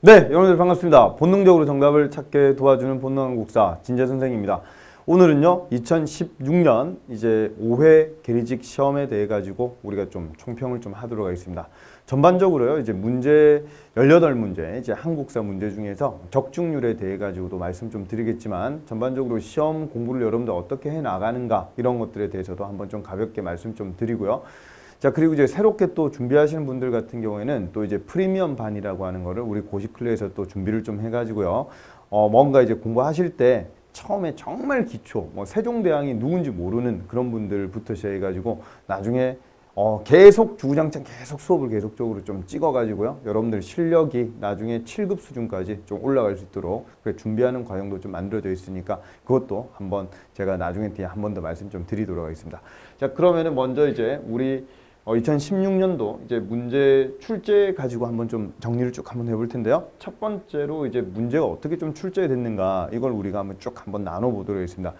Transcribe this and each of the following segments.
네, 여러분들 반갑습니다. 본능적으로 정답을 찾게 도와주는 본능한국사 진재 선생입니다. 오늘은요, 2016년 이제 5회 계리직 시험에 대해 가지고 우리가 좀 총평을 좀 하도록 하겠습니다. 전반적으로요, 이제 문제 18문제, 이제 한국사 문제 중에서 적중률에 대해 가지고도 말씀 좀 드리겠지만, 전반적으로 시험 공부를 여러분들 어떻게 해 나가는가 이런 것들에 대해서도 한번 좀 가볍게 말씀 좀 드리고요. 자, 그리고 이제 새롭게 또 준비하시는 분들 같은 경우에는 또 이제 프리미엄 반이라고 하는 거를 우리 고시클레에서 또 준비를 좀 해가지고요. 뭔가 이제 공부하실 때 처음에 정말 기초, 세종대왕이 누군지 모르는 그런 분들부터 시작해가지고 나중에 계속 주구장창 계속 수업을 계속적으로 좀 찍어가지고요. 여러분들 실력이 나중에 7급 수준까지 좀 올라갈 수 있도록 준비하는 과정도 좀 만들어져 있으니까 그것도 한번 제가 나중에 뒤에 한 번 더 말씀 좀 드리도록 하겠습니다. 자, 그러면은 먼저 이제 우리 2016년도 이제 문제 출제 가지고 한번 좀 정리를 쭉 한번 해볼 텐데요. 첫 번째로 이제 문제가 어떻게 좀 출제됐는가 이걸 우리가 한번 쭉 한번 나눠보도록 하겠습니다.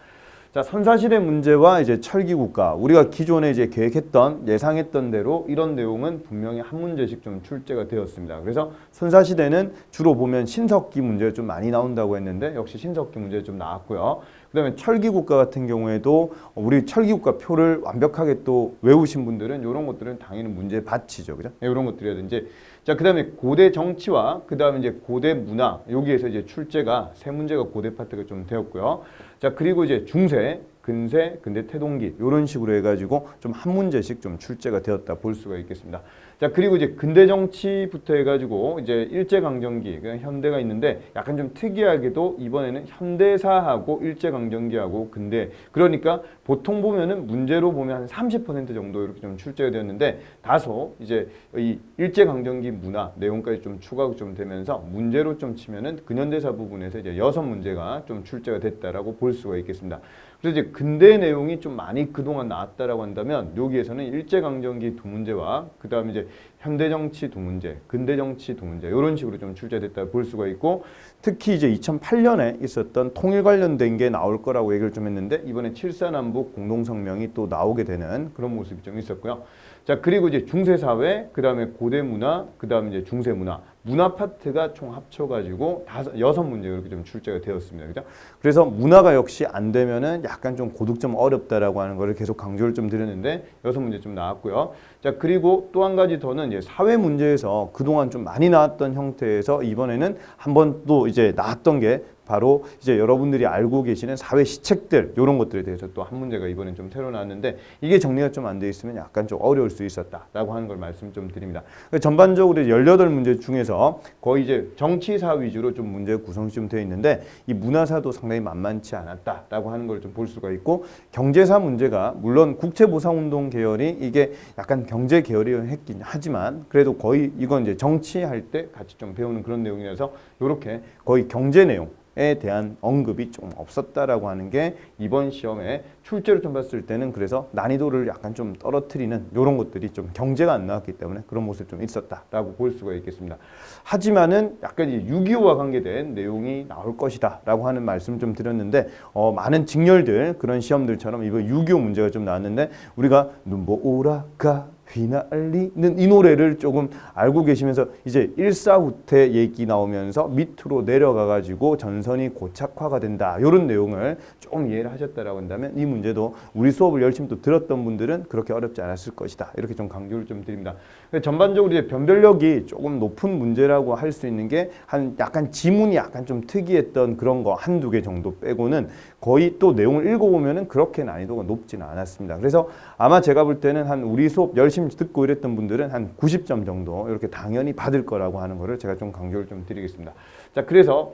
자, 선사시대 문제와 이제 철기국가, 우리가 기존에 이제 계획했던 예상했던 대로 이런 내용은 분명히 한 문제씩 좀 출제가 되었습니다. 그래서 선사시대는 주로 보면 신석기 문제가 좀 많이 나온다고 했는데 역시 신석기 문제 좀 나왔고요. 그 다음에 철기국가 같은 경우에도 우리 철기국가 표를 완벽하게 또 외우신 분들은 이런 것들은 당연히 문제 받치죠. 그죠? 이런 것들이라든지. 자, 그 다음에 고대 정치와 그 다음에 이제 고대 문화, 여기에서 이제 출제가 세 문제가 고대 파트가 좀 되었고요. 자, 그리고 이제 중세, 근세, 근대 태동기 이런 식으로 해가지고 좀 한 문제씩 좀 출제가 되었다 볼 수가 있겠습니다. 자, 그리고 이제 근대 정치부터 해가지고 이제 일제강점기, 그냥 현대가 있는데 약간 좀 특이하게도 이번에는 현대사하고 일제강점기하고 근대, 그러니까 보통 보면은 문제로 보면 한 30% 정도 이렇게 좀 출제가 되었는데 다소 이제 이 일제강점기 문화 내용까지 좀 추가가 좀 되면서 문제로 좀 치면은 근현대사 부분에서 이제 6문제가 좀 출제가 됐다라고 볼 수가 있겠습니다. 그래서 이제 근대 내용이 좀 많이 그동안 나왔다라고 한다면 여기에서는 일제강점기 2문제와 그 다음에 이제 현대정치 2문제, 근대정치 2문제 이런 식으로 좀 출제됐다 볼 수가 있고, 특히 이제 2008년에 있었던 통일 관련된 게 나올 거라고 얘기를 좀 했는데 이번에 7.4남북 공동성명이 또 나오게 되는 그런 모습이 좀 있었고요. 자, 그리고 이제 중세사회, 그 다음에 고대문화, 그 다음에 이제 중세문화, 문화 파트가 총 합쳐가지고 6문제 이렇게 좀 출제가 되었습니다. 그죠? 그래서 문화가 역시 안 되면은 약간 좀 고득점 어렵다라고 하는 거를 계속 강조를 좀 드렸는데 6문제 좀 나왔고요. 자, 그리고 또 한 가지 더는 이제 사회 문제에서 그동안 좀 많이 나왔던 형태에서 이번에는 한 번 또 이제 나왔던 게 바로 이제 여러분들이 알고 계시는 사회 시책들 이런 것들에 대해서 또 한 문제가 이번엔 좀 새로 나왔는데 이게 정리가 좀 안 돼 있으면 약간 좀 어려울 수 있었다라고 하는 걸 말씀 좀 드립니다. 전반적으로 18문제 중에서 거의 이제 정치사 위주로 좀 문제 구성이 좀 되어 있는데 이 문화사도 상당히 만만치 않았다라고 하는 걸 좀 볼 수가 있고, 경제사 문제가 물론 국채보상운동 계열이 이게 약간 경제 계열이 했긴 하지만 그래도 거의 이건 이제 정치할 때 같이 좀 배우는 그런 내용이라서 이렇게 거의 경제 내용 에 대한 언급이 좀 없었다라고 하는 게 이번 시험에 출제로 좀 봤을 때는 그래서 난이도를 약간 좀 떨어뜨리는 이런 것들이 좀 경제가 안 나왔기 때문에 그런 모습이 좀 있었다라고 볼 수가 있겠습니다. 하지만은 약간 이제 6.25와 관계된 내용이 나올 것이다라고 하는 말씀 좀 드렸는데 많은 직렬들 그런 시험들처럼 이번 6.25 문제가 좀 나왔는데 우리가 눈보라가 휘날리는 이 노래를 조금 알고 계시면서 이제 일사후퇴 얘기 나오면서 밑으로 내려가 가지고 전선이 고착화가 된다 이런 내용을 좀 이해를 하셨다라고 한다면 이 문제도 우리 수업을 열심히 또 들었던 분들은 그렇게 어렵지 않았을 것이다 이렇게 좀 강조를 좀 드립니다. 전반적으로 이제 변별력이 조금 높은 문제라고 할 수 있는 게 한 약간 지문이 약간 좀 특이했던 그런 거 한두 개 정도 빼고는 거의 또 내용을 읽어보면은 그렇게 난이도가 높지는 않았습니다. 그래서 아마 제가 볼 때는 한 우리 수업 열심히 듣고 이랬던 분들은 한 90점 정도 이렇게 당연히 받을 거라고 하는 거를 제가 좀 강조를 좀 드리겠습니다. 자, 그래서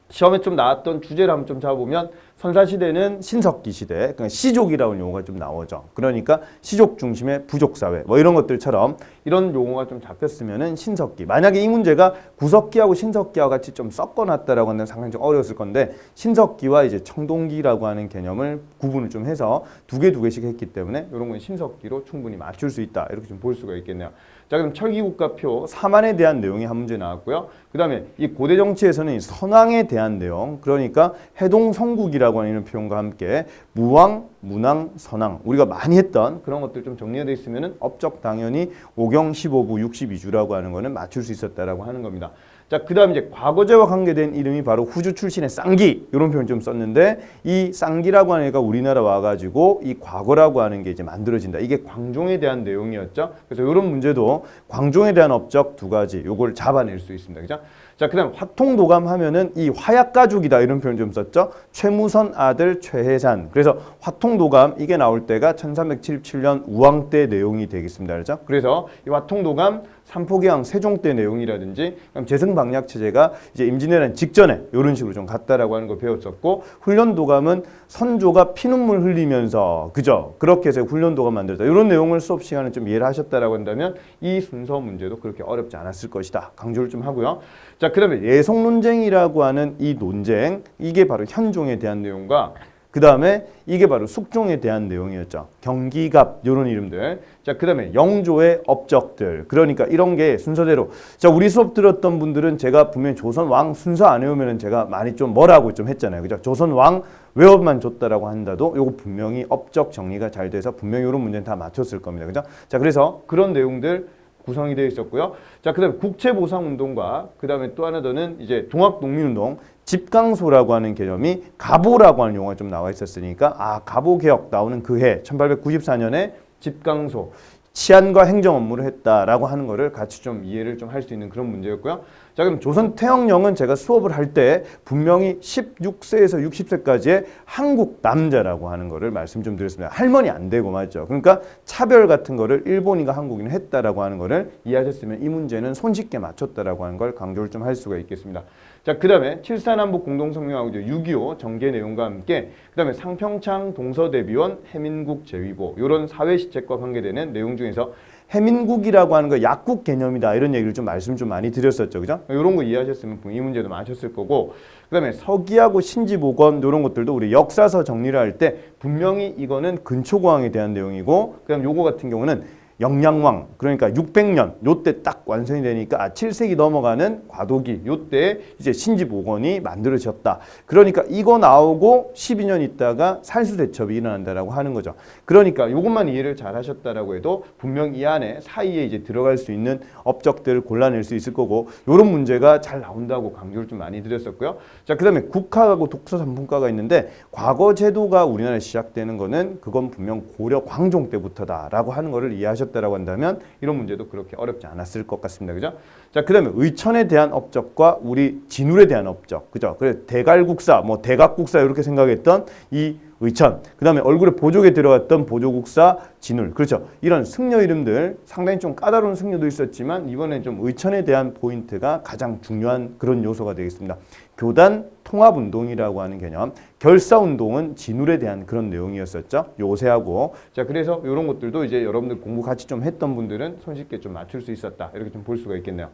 시험에 좀 나왔던 주제를 한번 좀 잡아보면 선사시대는 신석기 시대, 그러니까 시족이라는 용어가 좀 나오죠. 그러니까 시족 중심의 부족사회 뭐 이런 것들처럼 이런 용어가 좀 잡혔으면은 신석기. 만약에 이 문제가 구석기하고 신석기와 같이 좀 섞어놨다라고 하면 상당히 좀 어려웠을 건데 신석기와 이제 청동기라고 하는 개념을 구분을 좀 해서 두 개씩 했기 때문에 이런 건 신석기로 충분히 맞출 수 있다 이렇게 좀 볼 수가 있겠네요. 자, 그럼 철기국가표 사만에 대한 내용이 한 문제 나왔고요. 그 다음에 이 고대 정치에서는 선왕에 대한 내용, 그러니까 해동성국이라고 하는 표현과 함께 무왕, 문왕, 선왕 우리가 많이 했던 그런 것들 좀 정리가 되어 있으면은 업적 당연히 오경 15부 62주라고 하는 거는 맞출 수 있었다라고 하는 겁니다. 자, 그 다음 이제 과거제와 관계된 이름이 바로 후주 출신의 쌍기 이런 표현 좀 썼는데 이 쌍기라고 하는 애가 우리나라 와가지고 이 과거라고 하는 게 이제 만들어진다. 이게 광종에 대한 내용이었죠. 그래서 이런 문제도 광종에 대한 업적 두 가지 요걸 잡아낼 수 있습니다. 그죠? 자, 그 다음 화통도감 하면은 이 화약가죽이다 이런 표현 좀 썼죠. 최무선 아들 최해산. 그래서 화통도감 이게 나올 때가 1377년 우왕 때 내용이 되겠습니다. 그렇죠? 그래서 이 화통도감 삼포기왕 세종 때 내용이라든지 재승방약 체제가 이제 임진왜란 직전에 이런 식으로 좀 갔다라고 하는 거 배웠었고 훈련도감은 선조가 피눈물 흘리면서 그죠? 그렇게 해서 훈련도감 만들었다. 이런 내용을 수업 시간에 좀 이해를 하셨다라고 한다면 이 순서 문제도 그렇게 어렵지 않았을 것이다. 강조를 좀 하고요. 자, 그다음에 예속 논쟁이라고 하는 이 논쟁 이게 바로 현종에 대한 내용과 그 다음에 이게 바로 숙종에 대한 내용이었죠. 경기갑 이런 이름들. 자, 그 다음에 영조의 업적들. 그러니까 이런 게 순서대로. 자, 우리 수업 들었던 분들은 제가 분명히 조선 왕 순서 안 외우면 제가 많이 좀 뭐라고 좀 했잖아요. 그죠? 조선 왕 외워만 줬다라고 한다도 요거 분명히 업적 정리가 잘 돼서 분명히 이런 문제는 다 맞췄을 겁니다. 그죠? 자, 그래서 그런 내용들 구성이 되어 있었고요. 자, 그다음에 국채보상운동과 그다음에 또 하나 더는 이제 동학농민운동, 집강소라고 하는 개념이 가보라고 하는 용어가 좀 나와 있었으니까 가보개혁 나오는 그 해 1894년에 집강소 치안과 행정 업무를 했다라고 하는 거를 같이 좀 이해를 좀 할 수 있는 그런 문제였고요. 자, 그럼 조선 태영령은 제가 수업을 할 때 분명히 16세에서 60세까지의 한국 남자라고 하는 거를 말씀 좀 드렸습니다. 할머니 안 되고 맞죠? 그러니까 차별 같은 거를 일본인과 한국인은 했다라고 하는 거를 이해하셨으면 이 문제는 손쉽게 맞췄다라고 하는 걸 강조를 좀 할 수가 있겠습니다. 자, 그 다음에 7.4남북 공동성명하고 6.25 정계 내용과 함께 그 다음에 상평창 동서대비원 해민국 제위보 이런 사회시책과 관계되는 내용 중에서 해민국이라고 하는 거 약국 개념이다 이런 얘기를 좀 말씀 좀 많이 드렸었죠. 그죠? 이런 거 이해하셨으면 이 문제도 맞췄을 거고 그 다음에 서기하고 신지복원 이런 것들도 우리 역사서 정리를 할 때 분명히 이거는 근초고왕에 대한 내용이고 그 다음 요거 같은 경우는 영량왕 그러니까 600년 요때 딱 완성이 되니까 7세기 넘어가는 과도기 요때 이제 신지복원이 만들어졌다. 그러니까 이거 나오고 12년 있다가 살수대첩이 일어난다라고 하는 거죠. 그러니까 요것만 이해를 잘 하셨다라고 해도 분명 이 안에 사이에 이제 들어갈 수 있는 업적들을 골라낼 수 있을 거고 요런 문제가 잘 나온다고 강조를 좀 많이 드렸었고요. 자, 그다음에 국학하고 독서산문과가 있는데 과거 제도가 우리나라에 시작되는 거는 그건 분명 고려 광종 때부터다라고 하는 거를 이해하셨 라고 한다면 이런 문제도 그렇게 어렵지 않았을 것 같습니다. 그죠? 자, 그다음에 의천에 대한 업적과 우리 진울에 대한 업적. 그죠? 그래서 대갈국사, 뭐 대각국사 이렇게 생각했던 이 의천. 그다음에 얼굴에 보조개 들어갔던 보조국사 진울. 그렇죠? 이런 승려 이름들 상당히 좀 까다로운 승려도 있었지만 이번에 좀 의천에 대한 포인트가 가장 중요한 그런 요소가 되겠습니다. 교단 통합운동이라고 하는 개념, 결사운동은 진울에 대한 그런 내용이었었죠. 요새하고. 자, 그래서 이런 것들도 이제 여러분들 공부 같이 좀 했던 분들은 손쉽게 좀 맞출 수 있었다. 이렇게 좀 볼 수가 있겠네요.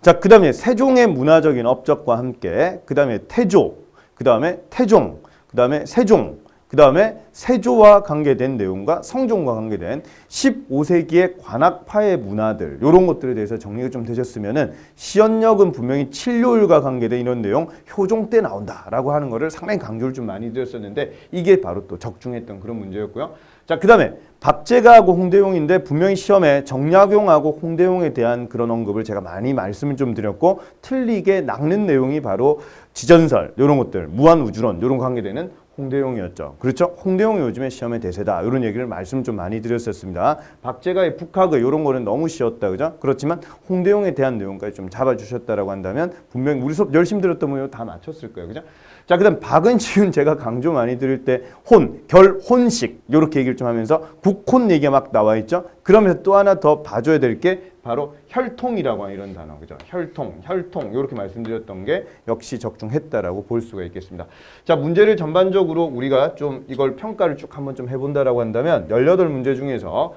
자, 그 다음에 세종의 문화적인 업적과 함께 그 다음에 태조, 그 다음에 태종, 그 다음에 세종, 그 다음에 세조와 관계된 내용과 성종과 관계된 15세기의 관악파의 문화들 이런 것들에 대해서 정리가 좀 되셨으면은 시연역은 분명히 칠료율과 관계된 이런 내용 효종 때 나온다라고 하는 거를 상당히 강조를 좀 많이 드렸었는데 이게 바로 또 적중했던 그런 문제였고요. 자, 그 다음에 박제가하고 홍대용인데 분명히 시험에 정약용하고 홍대용에 대한 그런 언급을 제가 많이 말씀을 좀 드렸고 틀리게 낚는 내용이 바로 지전설 이런 것들 무한우주론 이런 관계되는 홍대용이었죠. 그렇죠? 홍대용이 요즘에 시험의 대세다. 이런 얘기를 말씀 좀 많이 드렸었습니다. 박제가의 북학의 이런 거는 너무 쉬웠다. 그죠? 그렇지만 홍대용에 대한 내용까지 좀 잡아주셨다라고 한다면 분명히 우리 수업 열심히 들었던 분이 다 맞췄을 거예요. 그죠? 자, 그 다음 박은지은 제가 강조 많이 드릴 때 혼식 이렇게 얘기를 좀 하면서 국혼 얘기가 막 나와 있죠. 그러면서 또 하나 더 봐줘야 될 게 바로 혈통이라고 하는 이런 단어. 그죠? 혈통 이렇게 말씀드렸던 게 역시 적중했다라고 볼 수가 있겠습니다. 자, 문제를 전반적으로 우리가 좀 이걸 평가를 쭉 한번 좀 해본다라고 한다면 18문제 중에서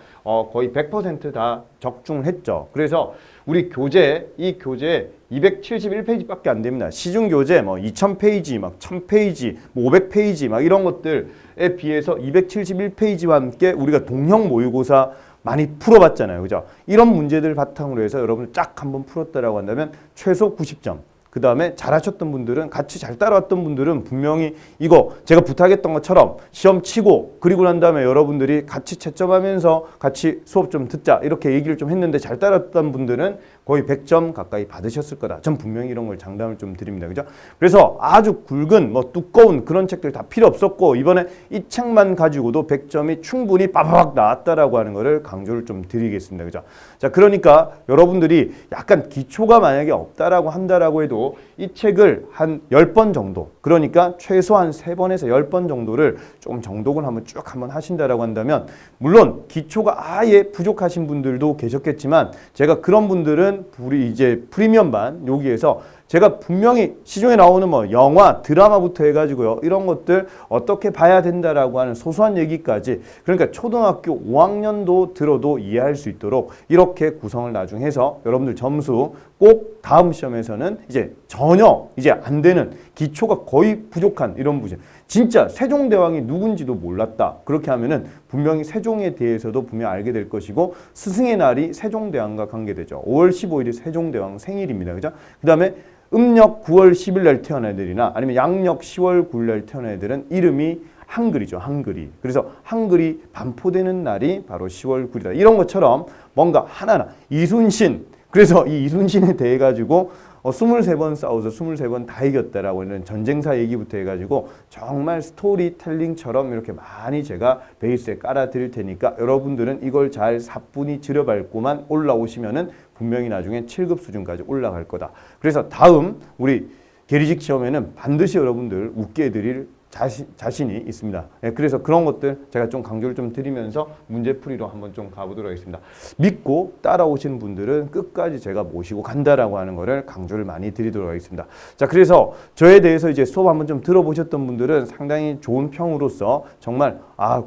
거의 100% 다 적중을 했죠. 그래서 우리 교재, 이 교재 271페이지밖에 안 됩니다. 시중 교재 뭐 2000페이지, 막 1000페이지, 뭐 500페이지 막 이런 것들에 비해서 271페이지와 함께 우리가 동형 모의고사 많이 풀어봤잖아요. 그죠? 이런 문제들 바탕으로 해서 여러분들 쫙 한번 풀었다라고 한다면 최소 90점. 그 다음에 잘하셨던 분들은, 같이 잘 따라왔던 분들은 분명히 이거 제가 부탁했던 것처럼 시험 치고 그리고 난 다음에 여러분들이 같이 채점하면서 같이 수업 좀 듣자 이렇게 얘기를 좀 했는데 잘 따랐던 분들은 거의 100점 가까이 받으셨을 거다. 전 분명히 이런 걸 장담을 좀 드립니다. 그죠? 그래서 아주 굵은 뭐 두꺼운 그런 책들 다 필요 없었고 이번에 이 책만 가지고도 100점이 충분히 빠바박 나왔다라고 하는 거를 강조를 좀 드리겠습니다. 그죠? 자, 그러니까 여러분들이 약간 기초가 만약에 없다라고 한다라고 해도 이 책을 한 10번 정도, 그러니까 최소한 3번에서 10번 정도를 조금 정독을 한번 하신다라고 한다면, 물론 기초가 아예 부족하신 분들도 계셨겠지만 제가 그런 분들은 우리 이제 프리미엄반 여기에서 제가 분명히 시중에 나오는 뭐 영화, 드라마부터 해가지고요. 이런 것들 어떻게 봐야 된다라고 하는 소소한 얘기까지, 그러니까 초등학교 5학년도 들어도 이해할 수 있도록 이렇게 구성을 나중에 해서 여러분들 점수 꼭 다음 시험에서는 이제 전혀 이제 안 되는, 기초가 거의 부족한 이런 부분, 진짜 세종대왕이 누군지도 몰랐다. 그렇게 하면은 분명히 세종에 대해서도 분명히 알게 될 것이고, 스승의 날이 세종대왕과 관계되죠. 5월 15일이 세종대왕 생일입니다. 그죠? 그 다음에 음력 9월 10일 날 태어난 애들이나 아니면 양력 10월 9일 날 태어난 애들은 이름이 한글이죠. 한글이. 그래서 한글이 반포되는 날이 바로 10월 9일이다. 이런 것처럼 뭔가 하나하나 이순신, 그래서 이 이순신에 대해 가지고 23번 싸워서 23번 다 이겼다라고 하는 전쟁사 얘기부터 해가지고 정말 스토리텔링처럼 이렇게 많이 제가 베이스에 깔아 드릴 테니까 여러분들은 이걸 잘 사뿐히 들여밟고만 올라오시면은 분명히 나중에 7급 수준까지 올라갈 거다. 그래서 다음 우리 계리직 시험에는 반드시 여러분들 웃게 해드릴 자신이 있습니다. 예, 그래서 그런 것들 제가 좀 강조를 좀 드리면서 문제풀이로 한번 좀 가보도록 하겠습니다. 믿고 따라오시는 분들은 끝까지 제가 모시고 간다라고 하는 거를 강조를 많이 드리도록 하겠습니다. 자, 그래서 저에 대해서 이제 수업 한번 좀 들어보셨던 분들은 상당히 좋은 평으로서 정말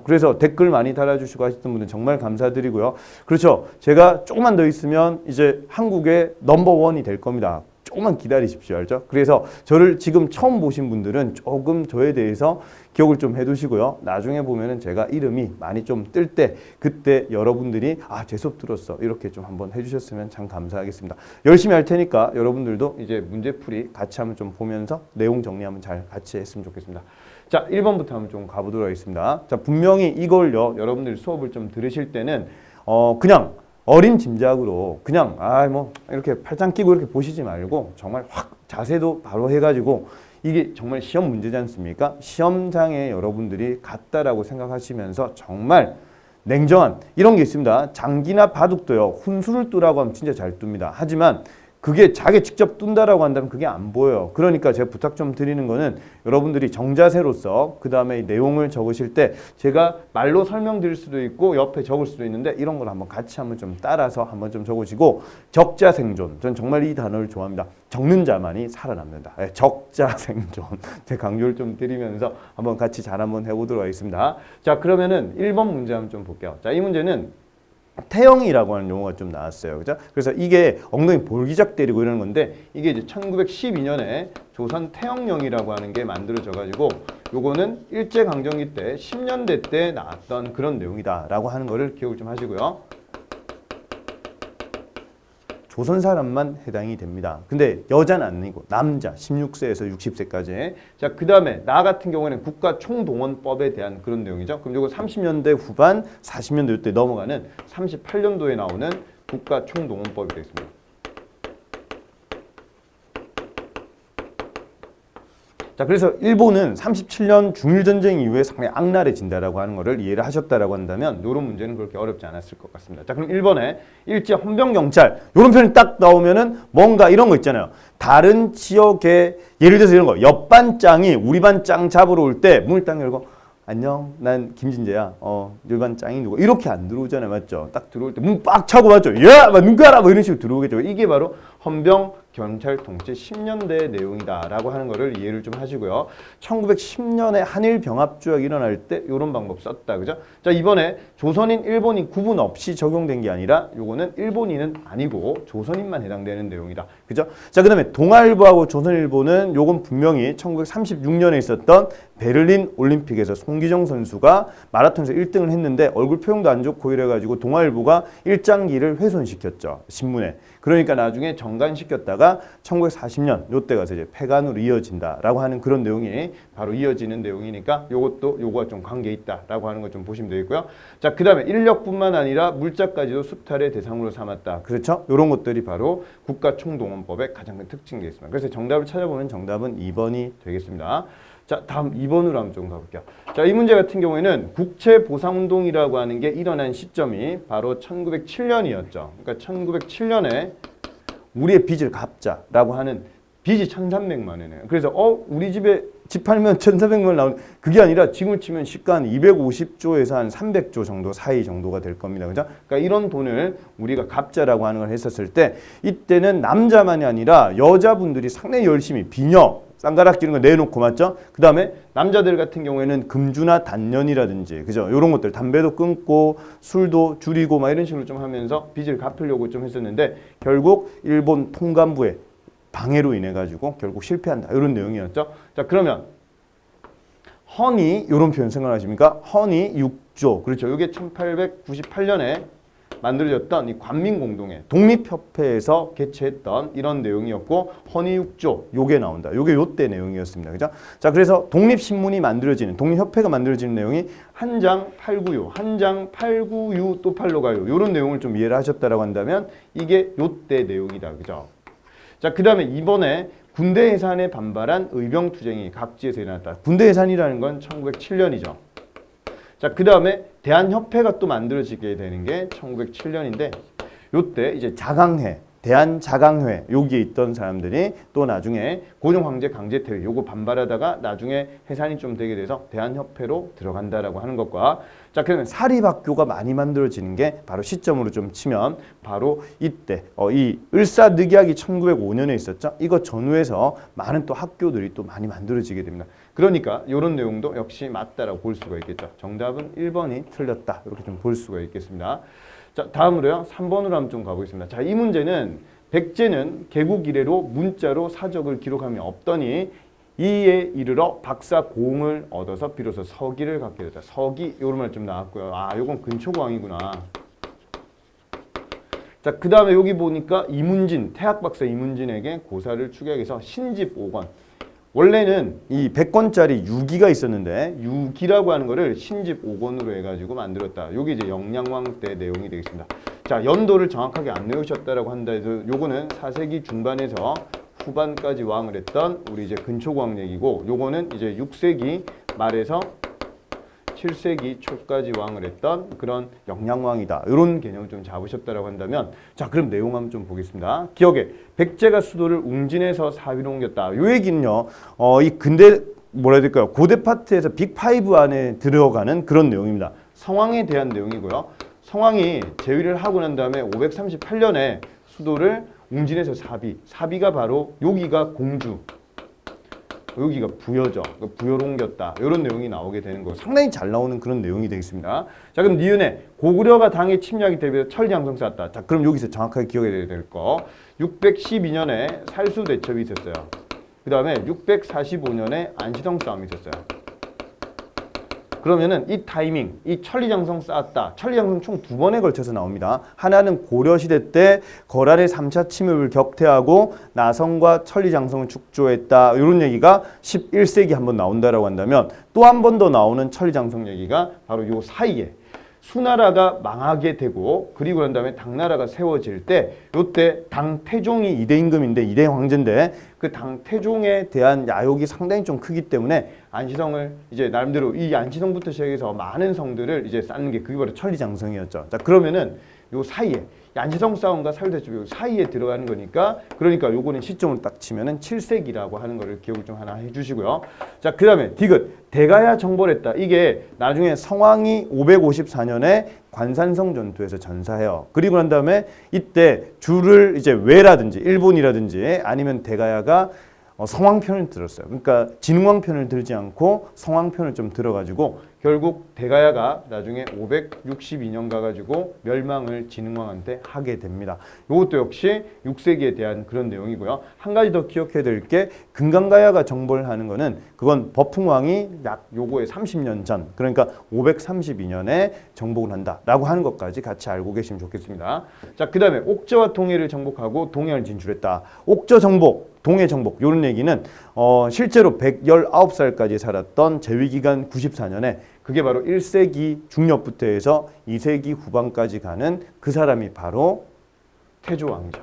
그래서 댓글 많이 달아주시고 하셨던 분들 정말 감사드리고요. 그렇죠. 제가 조금만 더 있으면 이제 한국의 넘버원이 될 겁니다. 조금만 기다리십시오. 알죠? 그래서 저를 지금 처음 보신 분들은 조금 저에 대해서 기억을 좀 해두시고요. 나중에 보면은 제가 이름이 많이 좀 뜰 때 그때 여러분들이 제 수업 들었어 이렇게 좀 한번 해주셨으면 참 감사하겠습니다. 열심히 할 테니까 여러분들도 이제 문제풀이 같이 한번 좀 보면서 내용 정리 한번 잘 같이 했으면 좋겠습니다. 자, 1번부터 한번 좀 가보도록 하겠습니다. 자, 분명히 이걸요. 여러분들 수업을 좀 들으실 때는 그냥 어린 짐작으로 그냥 뭐 이렇게 팔짱 끼고 이렇게 보시지 말고 정말 확 자세도 바로 해가지고 이게 정말 시험 문제지 않습니까? 시험장에 여러분들이 갔다라고 생각하시면서 정말 냉정한 이런 게 있습니다. 장기나 바둑도요. 훈수를 두라고 하면 진짜 잘 둡니다. 하지만 그게 자기 직접 둔다라고 한다면 그게 안 보여요. 그러니까 제가 부탁 좀 드리는 거는 여러분들이 정자세로서 그 다음에 내용을 적으실 때 제가 말로 설명드릴 수도 있고 옆에 적을 수도 있는데 이런 걸 한번 같이 한번 좀 따라서 한번 좀 적으시고, 적자생존. 전 정말 이 단어를 좋아합니다. 적는 자만이 살아남는다. 적자생존. 제가 강조를 좀 드리면서 한번 같이 잘 한번 해보도록 하겠습니다. 자, 그러면은 1번 문제 한번 좀 볼게요. 자, 이 문제는 태영이라고 하는 용어가 좀 나왔어요. 그죠? 그래서 이게 엉덩이 볼기작 때리고 이러는 건데 이게 이제 1912년에 조선 태영령이라고 하는 게 만들어져 가지고 요거는 일제강점기 때 10년대 때 나왔던 그런 내용이다라고 하는 거를 기억을 좀 하시고요. 조선 사람만 해당이 됩니다. 근데 여자는 아니고 남자 16세에서 60세까지. 자, 그 다음에 나 같은 경우에는 국가총동원법에 대한 그런 내용이죠. 그럼 이거 30년대 후반 40년대 이때 넘어가는 38년도에 나오는 국가총동원법이 되겠습니다. 자, 그래서 일본은 37년 중일전쟁 이후에 상당히 악랄해진다라고 하는 거를 이해를 하셨다라고 한다면 이런 문제는 그렇게 어렵지 않았을 것 같습니다. 자, 그럼 1번에 일제 헌병경찰 이런 표현이 딱 나오면은 뭔가 이런 거 있잖아요. 다른 지역에 예를 들어서 이런 거, 옆반짱이 우리 반 짱 잡으러 올 때 문을 딱 열고 안녕, 난 김진재야. 너희 반 짱이 누구? 이렇게 안 들어오잖아요. 맞죠? 딱 들어올 때 문 빡 차고 맞죠? 야! 막 눈 가라! 뭐 이런 식으로 들어오겠죠. 이게 바로 헌병 경찰 통치 10년대 내용이다라고 하는 거를 이해를 좀 하시고요. 1910년에 한일 병합 조약이 일어날 때 이런 방법 썼다. 그죠? 자, 이번에 조선인, 일본인 구분 없이 적용된 게 아니라 요거는 일본인은 아니고 조선인만 해당되는 내용이다. 그죠? 자, 그다음에 동아일보하고 조선일보는 요건 분명히 1936년에 있었던 베를린 올림픽에서 송기정 선수가 마라톤에서 1등을 했는데 얼굴 표정도 안 좋고 이래가지고 동아일보가 일장기를 훼손시켰죠. 신문에. 그러니까 나중에 정관시켰다가 있다가 1940년 요때 가서 이제 폐간으로 이어진다라고 하는 그런 내용이 바로 이어지는 내용이니까 요것도 요거와 좀 관계 있다라고 하는 거 좀 보시면 되겠고요. 자, 그다음에 인력뿐만 아니라 물자까지도 수탈의 대상으로 삼았다. 그렇죠? 요런 것들이 바로 국가총동원법의 가장 큰 특징이 되겠습니다. 그래서 정답을 찾아보면 정답은 2번이 되겠습니다. 자, 다음 2번으로 한번 좀 가볼게요. 자, 이 문제 같은 경우에는 국채보상운동이라고 하는 게 일어난 시점이 바로 1907년이었죠. 그러니까 1907년에 우리의 빚을 갚자라고 하는 빚이 1,300만 원이에요. 그래서 우리 집에 집 팔면 1,400만 원 나오는 그게 아니라 지금을 치면 시가 한 250조에서 한 300조 정도 사이 정도가 될 겁니다. 그죠? 그러니까 이런 돈을 우리가 갚자라고 하는 걸 했었을 때 이때는 남자만이 아니라 여자분들이 상당히 열심히 비녀 쌍가락 끼는 거 내놓고 맞죠? 그 다음에 남자들 같은 경우에는 금주나 단연이라든지 그죠? 이런 것들 담배도 끊고 술도 줄이고 막 이런 식으로 좀 하면서 빚을 갚으려고 좀 했었는데 결국 일본 통감부의 방해로 인해 가지고 결국 실패한다 이런 내용이었죠. 자, 그러면 허니 이런 표현 생각하십니까? 허니 6조 그렇죠. 이게 1898년에 만들어졌던 이 관민공동회 독립협회에서 개최했던 이런 내용이었고 헌의육조 요게 나온다. 요게 요때 내용이었습니다. 그죠? 자, 그래서 독립신문이 만들어지는 독립협회가 만들어지는 내용이 한장 896, 한장 896 또 팔로 가요. 요런 내용을 좀 이해를 하셨다라고 한다면 이게 요때 내용이다. 그죠? 자, 그다음에 이번에 군대 해산에 반발한 의병투쟁이 각지에서 일어났다. 군대 해산이라는 건 1907년이죠. 자, 그 다음에 대한협회가 또 만들어지게 되는 게 1907년인데 요때 이제 자강회, 대한자강회 여기에 있던 사람들이 또 나중에 고종황제 강제퇴위 요거 반발하다가 나중에 해산이 좀 되게 돼서 대한협회로 들어간다라고 하는 것과 자, 그러면 사립학교가 많이 만들어지는 게 바로 시점으로 좀 치면 바로 이때 이 을사늑약이 1905년에 있었죠. 이거 전후해서 많은 또 학교들이 또 많이 만들어지게 됩니다. 그러니까 이런 내용도 역시 맞다라고 볼 수가 있겠죠. 정답은 1번이 틀렸다. 이렇게 좀 볼 수가 있겠습니다. 자, 다음으로요. 3번으로 한번 좀 가보겠습니다. 자, 이 문제는 백제는 개국 이래로 문자로 사적을 기록함이 없더니 이에 이르러 박사 공을 얻어서 비로소 서기를 갖게 됐다. 서기 요런 말 좀 나왔고요. 아, 요건 근초고왕이구나. 자, 그 다음에 여기 보니까 이문진, 태학박사 이문진에게 고사를 추격해서 신집 5권. 원래는 이 100권짜리 유기가 있었는데 유기라고 하는 거를 신집 5권으로 해가지고 만들었다. 요게 이제 영량왕 때 내용이 되겠습니다. 자, 연도를 정확하게 안 외우셨다라고 한다 해서 요거는 4세기 중반에서 후반까지 왕을 했던 우리 이제 근초고왕 얘기고 요거는 이제 6세기 말에서 7세기 초까지 왕을 했던 그런 영량왕이다. 이런 개념을 좀 잡으셨다라고 한다면 자, 그럼 내용 한번 좀 보겠습니다. 기억에 백제가 수도를 웅진에서 사위로 옮겼다. 요 얘기는요. 이 근대 뭐라 해야 될까요? 고대 파트에서 빅5 안에 들어가는 그런 내용입니다. 성왕에 대한 내용이고요. 성왕이 제위를 하고 난 다음에 538년에 수도를 웅진에서 사비가 바로 여기가 공주, 여기가 부여죠. 부여로 옮겼다. 이런 내용이 나오게 되는 거 상당히 잘 나오는 그런 내용이 되겠습니다. 자, 그럼 니은에 고구려가 당의 침략이 대비해서 천리장성 쌓았다. 자, 그럼 여기서 정확하게 기억해야 될 거. 612년에 살수대첩이 있었어요. 그 다음에 645년에 안시성 싸움이 있었어요. 그러면은 이 타이밍, 이 천리장성 쌓았다. 천리장성 총 2번에 걸쳐서 나옵니다. 하나는 고려시대 때 거란의 3차 침입을 격퇴하고 나성과 천리장성을 축조했다. 이런 얘기가 11세기 한번 나온다라고 한다면 또 한 번 더 나오는 천리장성 얘기가 바로 요 사이에 수나라가 망하게 되고 그리고 난 다음에 당나라가 세워질 때 요때 당태종이 2대 임금인데 2대 황제인데 그 당태종에 대한 야욕이 상당히 좀 크기 때문에 안시성을 이제 나름대로 이 안시성부터 시작해서 많은 성들을 이제 쌓는 게 그게 바로 천리장성이었죠. 자, 그러면은 요 사이에 안시성 싸움과 사유대첩 요 사이에 들어가는 거니까 그러니까 요거는 시점을 딱 치면은 7세기라고 하는 거를 기억을 좀 하나 해주시고요. 자, 그 다음에 디귿 대가야 정벌했다. 이게 나중에 성왕이 554년에 관산성 전투에서 전사해요. 그리고 난 다음에 이때 주를 이제 외라든지 일본이라든지 아니면 대가야가 성왕 편을 들었어요. 그러니까 진흥왕 편을 들지 않고 성왕 편을 좀 들어가지고 결국 대가야가 나중에 562년 가가지고 멸망을 진흥왕한테 하게 됩니다. 이것도 역시 6세기에 대한 그런 내용이고요. 한 가지 더 기억해야 될 게 금강가야가 정벌을 하는 거는 그건 버풍왕이 약 요거의 30년 전, 그러니까 532년에 정복을 한다라고 하는 것까지 같이 알고 계시면 좋겠습니다. 자, 그 다음에 옥저와 동해를 정복하고 동해를 진출했다. 옥저 정복, 동해 정복 이런 얘기는 실제로 119살까지 살았던 재위기간 94년에 그게 바로 1세기 중엽부터 해서 2세기 후반까지 가는 그 사람이 바로 태조왕이죠.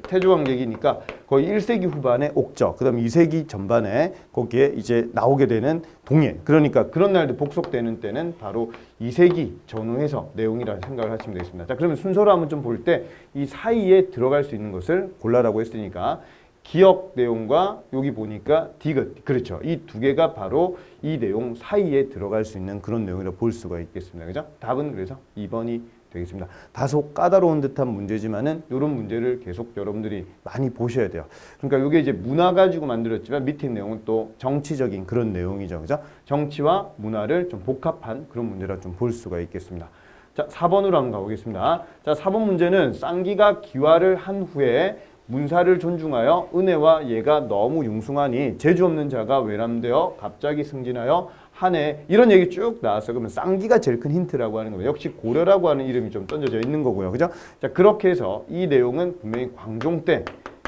태조왕 얘기니까 거의 1세기 후반에 옥저, 그 다음 2세기 전반에 거기에 이제 나오게 되는 동해. 그러니까 그런 날도 복속되는 때는 바로 2세기 전후에서 내용이라는 생각을 하시면 되겠습니다. 자, 그러면 순서로 한번 좀 볼 때 이 사이에 들어갈 수 있는 것을 골라라고 했으니까 기억 내용과 여기 보니까 디귿, 그렇죠. 이 두 개가 바로 이 내용 사이에 들어갈 수 있는 그런 내용이라고 볼 수가 있겠습니다. 그죠? 답은 그래서 2번이 되겠습니다. 다소 까다로운 듯한 문제지만은 이런 문제를 계속 여러분들이 많이 보셔야 돼요. 그러니까 이게 이제 문화 가지고 만들었지만 밑에 내용은 또 정치적인 그런 내용이죠. 그죠? 정치와 문화를 좀 복합한 그런 문제라 좀 볼 수가 있겠습니다. 자, 4번으로 한번 가보겠습니다. 자, 4번 문제는 쌍기가 기화를 한 후에 문사를 존중하여 은혜와 예가 너무 융숭하니 재주 없는 자가 외람되어 갑자기 승진하여 하네. 이런 얘기 쭉 나왔어요. 그러면 쌍기가 제일 큰 힌트라고 하는 겁니다. 역시 고려라고 하는 이름이 좀 던져져 있는 거고요. 그죠? 자, 그렇게 해서 이 내용은 분명히 광종 때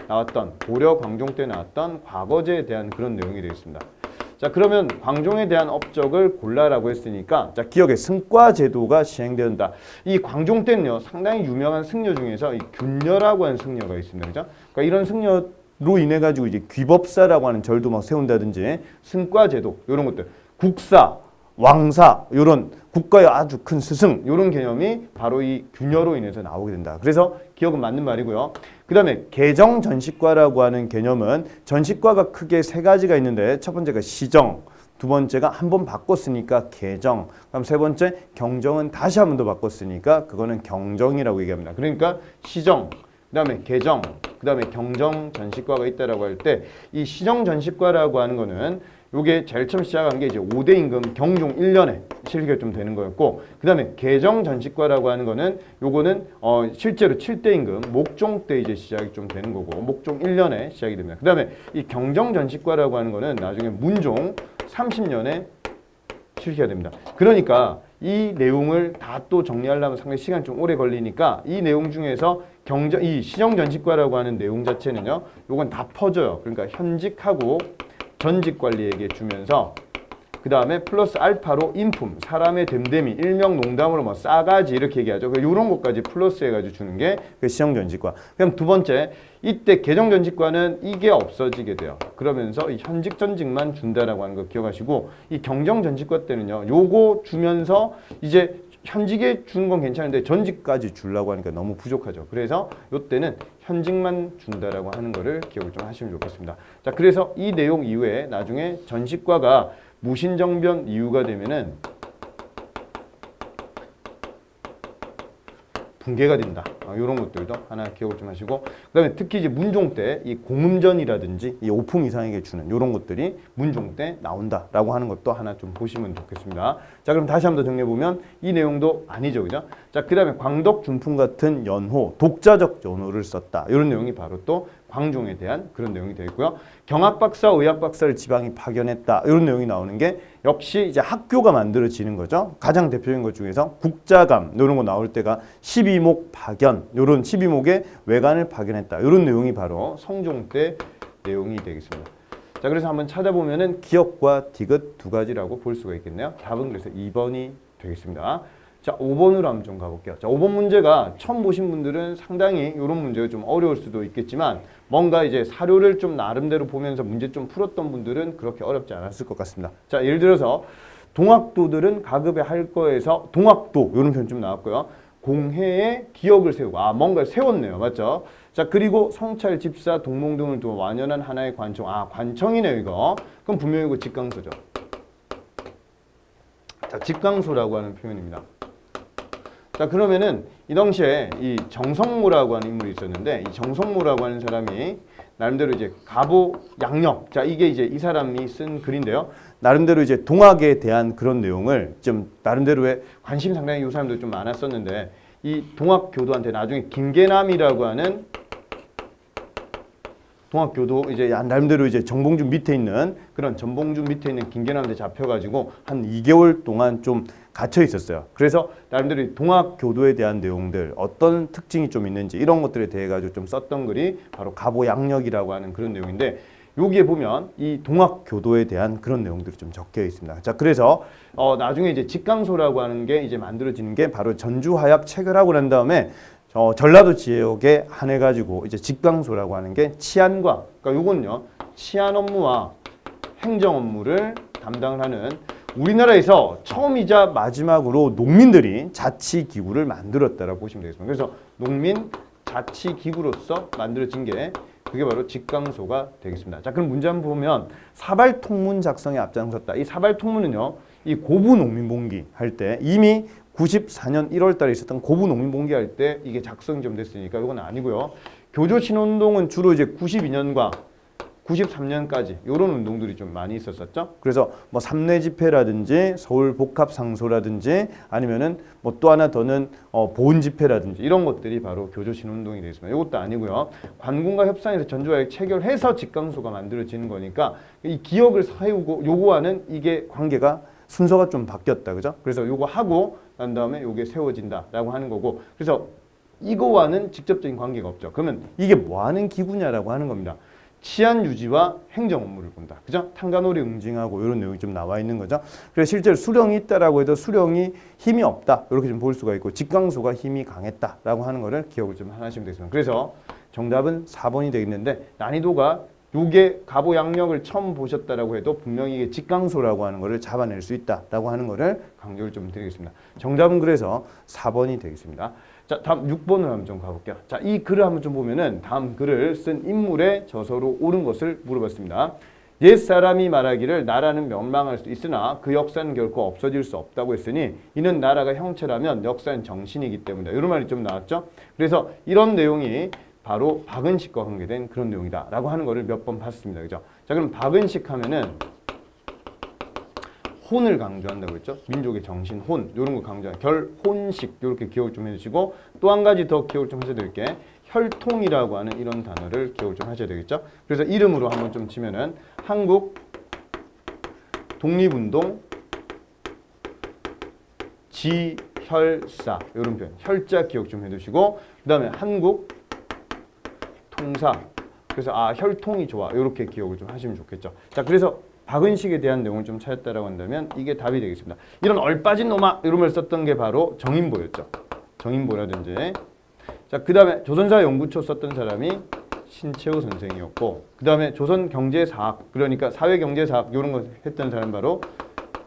나왔던, 고려 광종 때 나왔던 과거제에 대한 그런 내용이 되겠습니다. 자, 그러면 광종에 대한 업적을 골라라고 했으니까 자, 기억에 승과 제도가 시행된다. 이 광종 때는요, 상당히 유명한 승려 중에서 이 균려라고 하는 승려가 있습니다. 그죠? 그러니까 이런 승려로 인해 가지고 이제 귀법사라고 하는 절도 막 세운다든지 승과 제도 이런 것들, 국사, 왕사 이런 국가의 아주 큰 스승 이런 개념이 바로 이 균여로 인해서 나오게 된다. 그래서 기억은 맞는 말이고요. 그 다음에 개정 전식과라고 하는 개념은 전식과가 크게 세 가지가 있는데 첫 번째가 시정, 두 번째가 한 번 바꿨으니까 개정, 그다음 세 번째 경정은 다시 한 번 더 바꿨으니까 그거는 경정이라고 얘기합니다. 그러니까 시정, 그다음에 개정, 그다음에 경정 전식과가 있다라고 할 때 이 시정 전식과라고 하는 거는 요게 제일 처음 시작한 게 이제 5대 임금 경종 1년에 실기가 좀 되는 거였고, 그 다음에 개정 전식과라고 하는 거는 요거는 실제로 7대 임금 목종 때 이제 시작이 좀 되는 거고, 목종 1년에 시작이 됩니다. 그 다음에 이 경정 전식과라고 하는 거는 나중에 문종 30년에 실기가 됩니다. 그러니까 이 내용을 다 또 정리하려면 상당히 시간이 좀 오래 걸리니까 이 내용 중에서 이 시정 전식과라고 하는 내용 자체는요, 요건 다 퍼져요. 그러니까 현직하고 전직 관리에게 주면서 그 다음에 플러스 알파로 인품, 사람의 됨됨이, 일명 농담으로 뭐 싸가지 이렇게 얘기하죠. 이런 것까지 플러스 해가지고 주는 게 그 시정전직과. 그럼 두 번째, 이때 개정전직과는 이게 없어지게 돼요. 그러면서 이 현직 전직만 준다라고 하는 거 기억하시고, 이 경정전직과 때는요, 요거 주면서 이제 현직에 주는 건 괜찮은데 전직까지 주려고 하니까 너무 부족하죠. 그래서 이때는 현직만 준다라고 하는 거를 기억을 좀 하시면 좋겠습니다. 자, 그래서 이 내용 이후에 나중에 전식과가 무신정변 이유가 되면은 붕괴가 된다. 이런 것들도 하나 기억을 좀 하시고, 그다음에 특히 이제 문종 때 이 공음전이라든지 이 오품 이상에게 주는 이런 것들이 문종 때 나온다라고 하는 것도 하나 좀 보시면 좋겠습니다. 자, 그럼 다시 한번 더 정리해 보면 이 내용도 아니죠, 그죠? 자, 그다음에 광덕 준풍 같은 연호, 독자적 연호를 썼다. 이런 내용이 바로 또 광종에 대한 그런 내용이 되어 있고요. 경학박사, 의학박사를 지방이 파견했다. 이런 내용이 나오는 게 역시 이제 학교가 만들어지는 거죠. 가장 대표적인 것 중에서 국자감 이런 거 나올 때가 12목 파견, 이런 12목의 외관을 파견했다. 이런 내용이 바로 성종 때 내용이 되겠습니다. 자, 그래서 한번 찾아보면은 기억과 디귿 두 가지라고 볼 수가 있겠네요. 답은 그래서 2번이 되겠습니다. 자, 5번으로 한번 좀 가볼게요. 자, 5번 문제가 처음 보신 분들은 상당히 이런 문제가 좀 어려울 수도 있겠지만 뭔가 이제 사료를 좀 나름대로 보면서 문제 좀 풀었던 분들은 그렇게 어렵지 않았을 것 같습니다. 자, 예를 들어서 동학도들은 가급에 할 거에서 동학도 이런 표현 좀 나왔고요. 공회에 기억을 세우고, 뭔가를 세웠네요. 맞죠? 자, 그리고 성찰, 집사, 동몽 등을 두어 완연한 하나의 관청. 관청이네요, 이거. 그럼 분명히 이거 직강소죠. 자, 직강소라고 하는 표현입니다. 자, 그러면은 이 당시에 이 정성모라고 하는 인물이 있었는데, 이 정성모라고 하는 사람이 나름대로 이제 가보 양력. 자, 이게 이제 이 사람이 쓴 글인데요. 나름대로 이제 동학에 대한 그런 내용을 좀 나름대로의 관심이 상당히 이 사람들 좀 많았었는데 이 동학교도한테 나중에 김계남이라고 하는 동학교도 이제 나름대로 이제 정봉준 밑에 있는 그런 전봉준 밑에 있는 김계남한테 잡혀가지고 한 2개월 동안 좀 갇혀 있었어요. 그래서 나름대로 이 동학교도에 대한 내용들 어떤 특징이 좀 있는지 이런 것들에 대해 가지고 좀 썼던 글이 바로 가보양력이라고 하는 그런 내용인데 여기에 보면 이 동학교도에 대한 그런 내용들이 좀 적혀 있습니다. 자, 그래서 나중에 이제 직강소라고 하는 게 이제 만들어지는 게 바로 전주화약 체결하고 난 다음에 전라도 지역에 한해 가지고 이제 직강소라고 하는 게 치안과 그러니까 요건요 치안 업무와 행정 업무를 담당을 하는 우리나라에서 처음이자 마지막으로 농민들이 자치기구를 만들었다라고 보시면 되겠습니다. 그래서 농민 자치기구로서 만들어진 게 그게 바로 직강소가 되겠습니다. 자, 그럼 문제 한번 보면 사발통문 작성에 앞장섰다. 이 사발통문은요, 이 고부농민봉기 할 때 이미 94년 1월 달에 있었던 고부농민봉기 할 때 이게 작성이 좀 됐으니까 이건 아니고요. 교조신운동은 주로 이제 92년과 93년까지 이런 운동들이 좀 많이 있었었죠. 그래서 뭐 삼례 집회라든지 서울 복합 상소라든지 아니면은 뭐 또 하나 더는 보훈 집회라든지 이런 것들이 바로 교조신 운동이 되겠습니다. 이것도 아니고요. 관군과 협상해서 전주화약 체결해서 직강소가 만들어지는 거니까 이 기억을 세우고 요구하는 이게 관계가 순서가 좀 바뀌었다, 그죠? 그래서 요거 하고 난 다음에 요게 세워진다라고 하는 거고, 그래서 이거와는 직접적인 관계가 없죠. 그러면 이게 뭐 하는 기구냐라고 하는 겁니다. 치안 유지와 행정 업무를 본다. 그죠? 탄간오리 응징하고 이런 내용이 좀 나와 있는 거죠. 그래서 실제로 수령이 있다라고 해도 수령이 힘이 없다. 이렇게 좀 볼 수가 있고 직강소가 힘이 강했다라고 하는 거를 기억을 좀 하시면 되겠습니다. 그래서 정답은 4번이 되겠는데 난이도가 요게 가보양력을 처음 보셨다라고 해도 분명히 이게 직강소라고 하는 거를 잡아낼 수 있다라고 하는 거를 강조를 좀 드리겠습니다. 정답은 그래서 4번이 되겠습니다. 자, 다음 6번으로 한번 좀 가볼게요. 자, 이 글을 한번 좀 보면은 다음 글을 쓴 인물의 저서로 옳은 것을 물어봤습니다. 옛사람이 말하기를 나라는 멸망할 수 있으나 그 역사는 결코 없어질 수 없다고 했으니 이는 나라가 형체라면 역사는 정신이기 때문이다. 이런 말이 좀 나왔죠. 그래서 이런 내용이 바로 박은식과 관계된 그런 내용이다 라고 하는 거를 몇 번 봤습니다. 그죠? 자, 그럼 박은식 하면은 혼을 강조한다고 했죠. 민족의 정신, 혼 이런 거 강조하는 결혼식 이렇게 기억을 좀 해주시고 또 한 가지 더 기억을 좀 하셔야 될 게 혈통이라고 하는 이런 단어를 기억을 좀 하셔야 되겠죠. 그래서 이름으로 한번 좀 치면은 한국 독립운동 지혈사 이런 표현 혈자 기억 좀 해두시고 그 다음에 한국 통사 그래서 혈통이 좋아 이렇게 기억을 좀 하시면 좋겠죠. 자, 그래서 박은식에 대한 내용을 좀 찾았다라고 한다면 이게 답이 되겠습니다. 이런 얼빠진 놈아 이런 말 썼던 게 바로 정인보였죠. 정인보라든지 자, 그 다음에 조선사 연구초 썼던 사람이 신채호 선생이었고 그 다음에 조선경제사학 그러니까 사회경제사학 이런 거 했던 사람 바로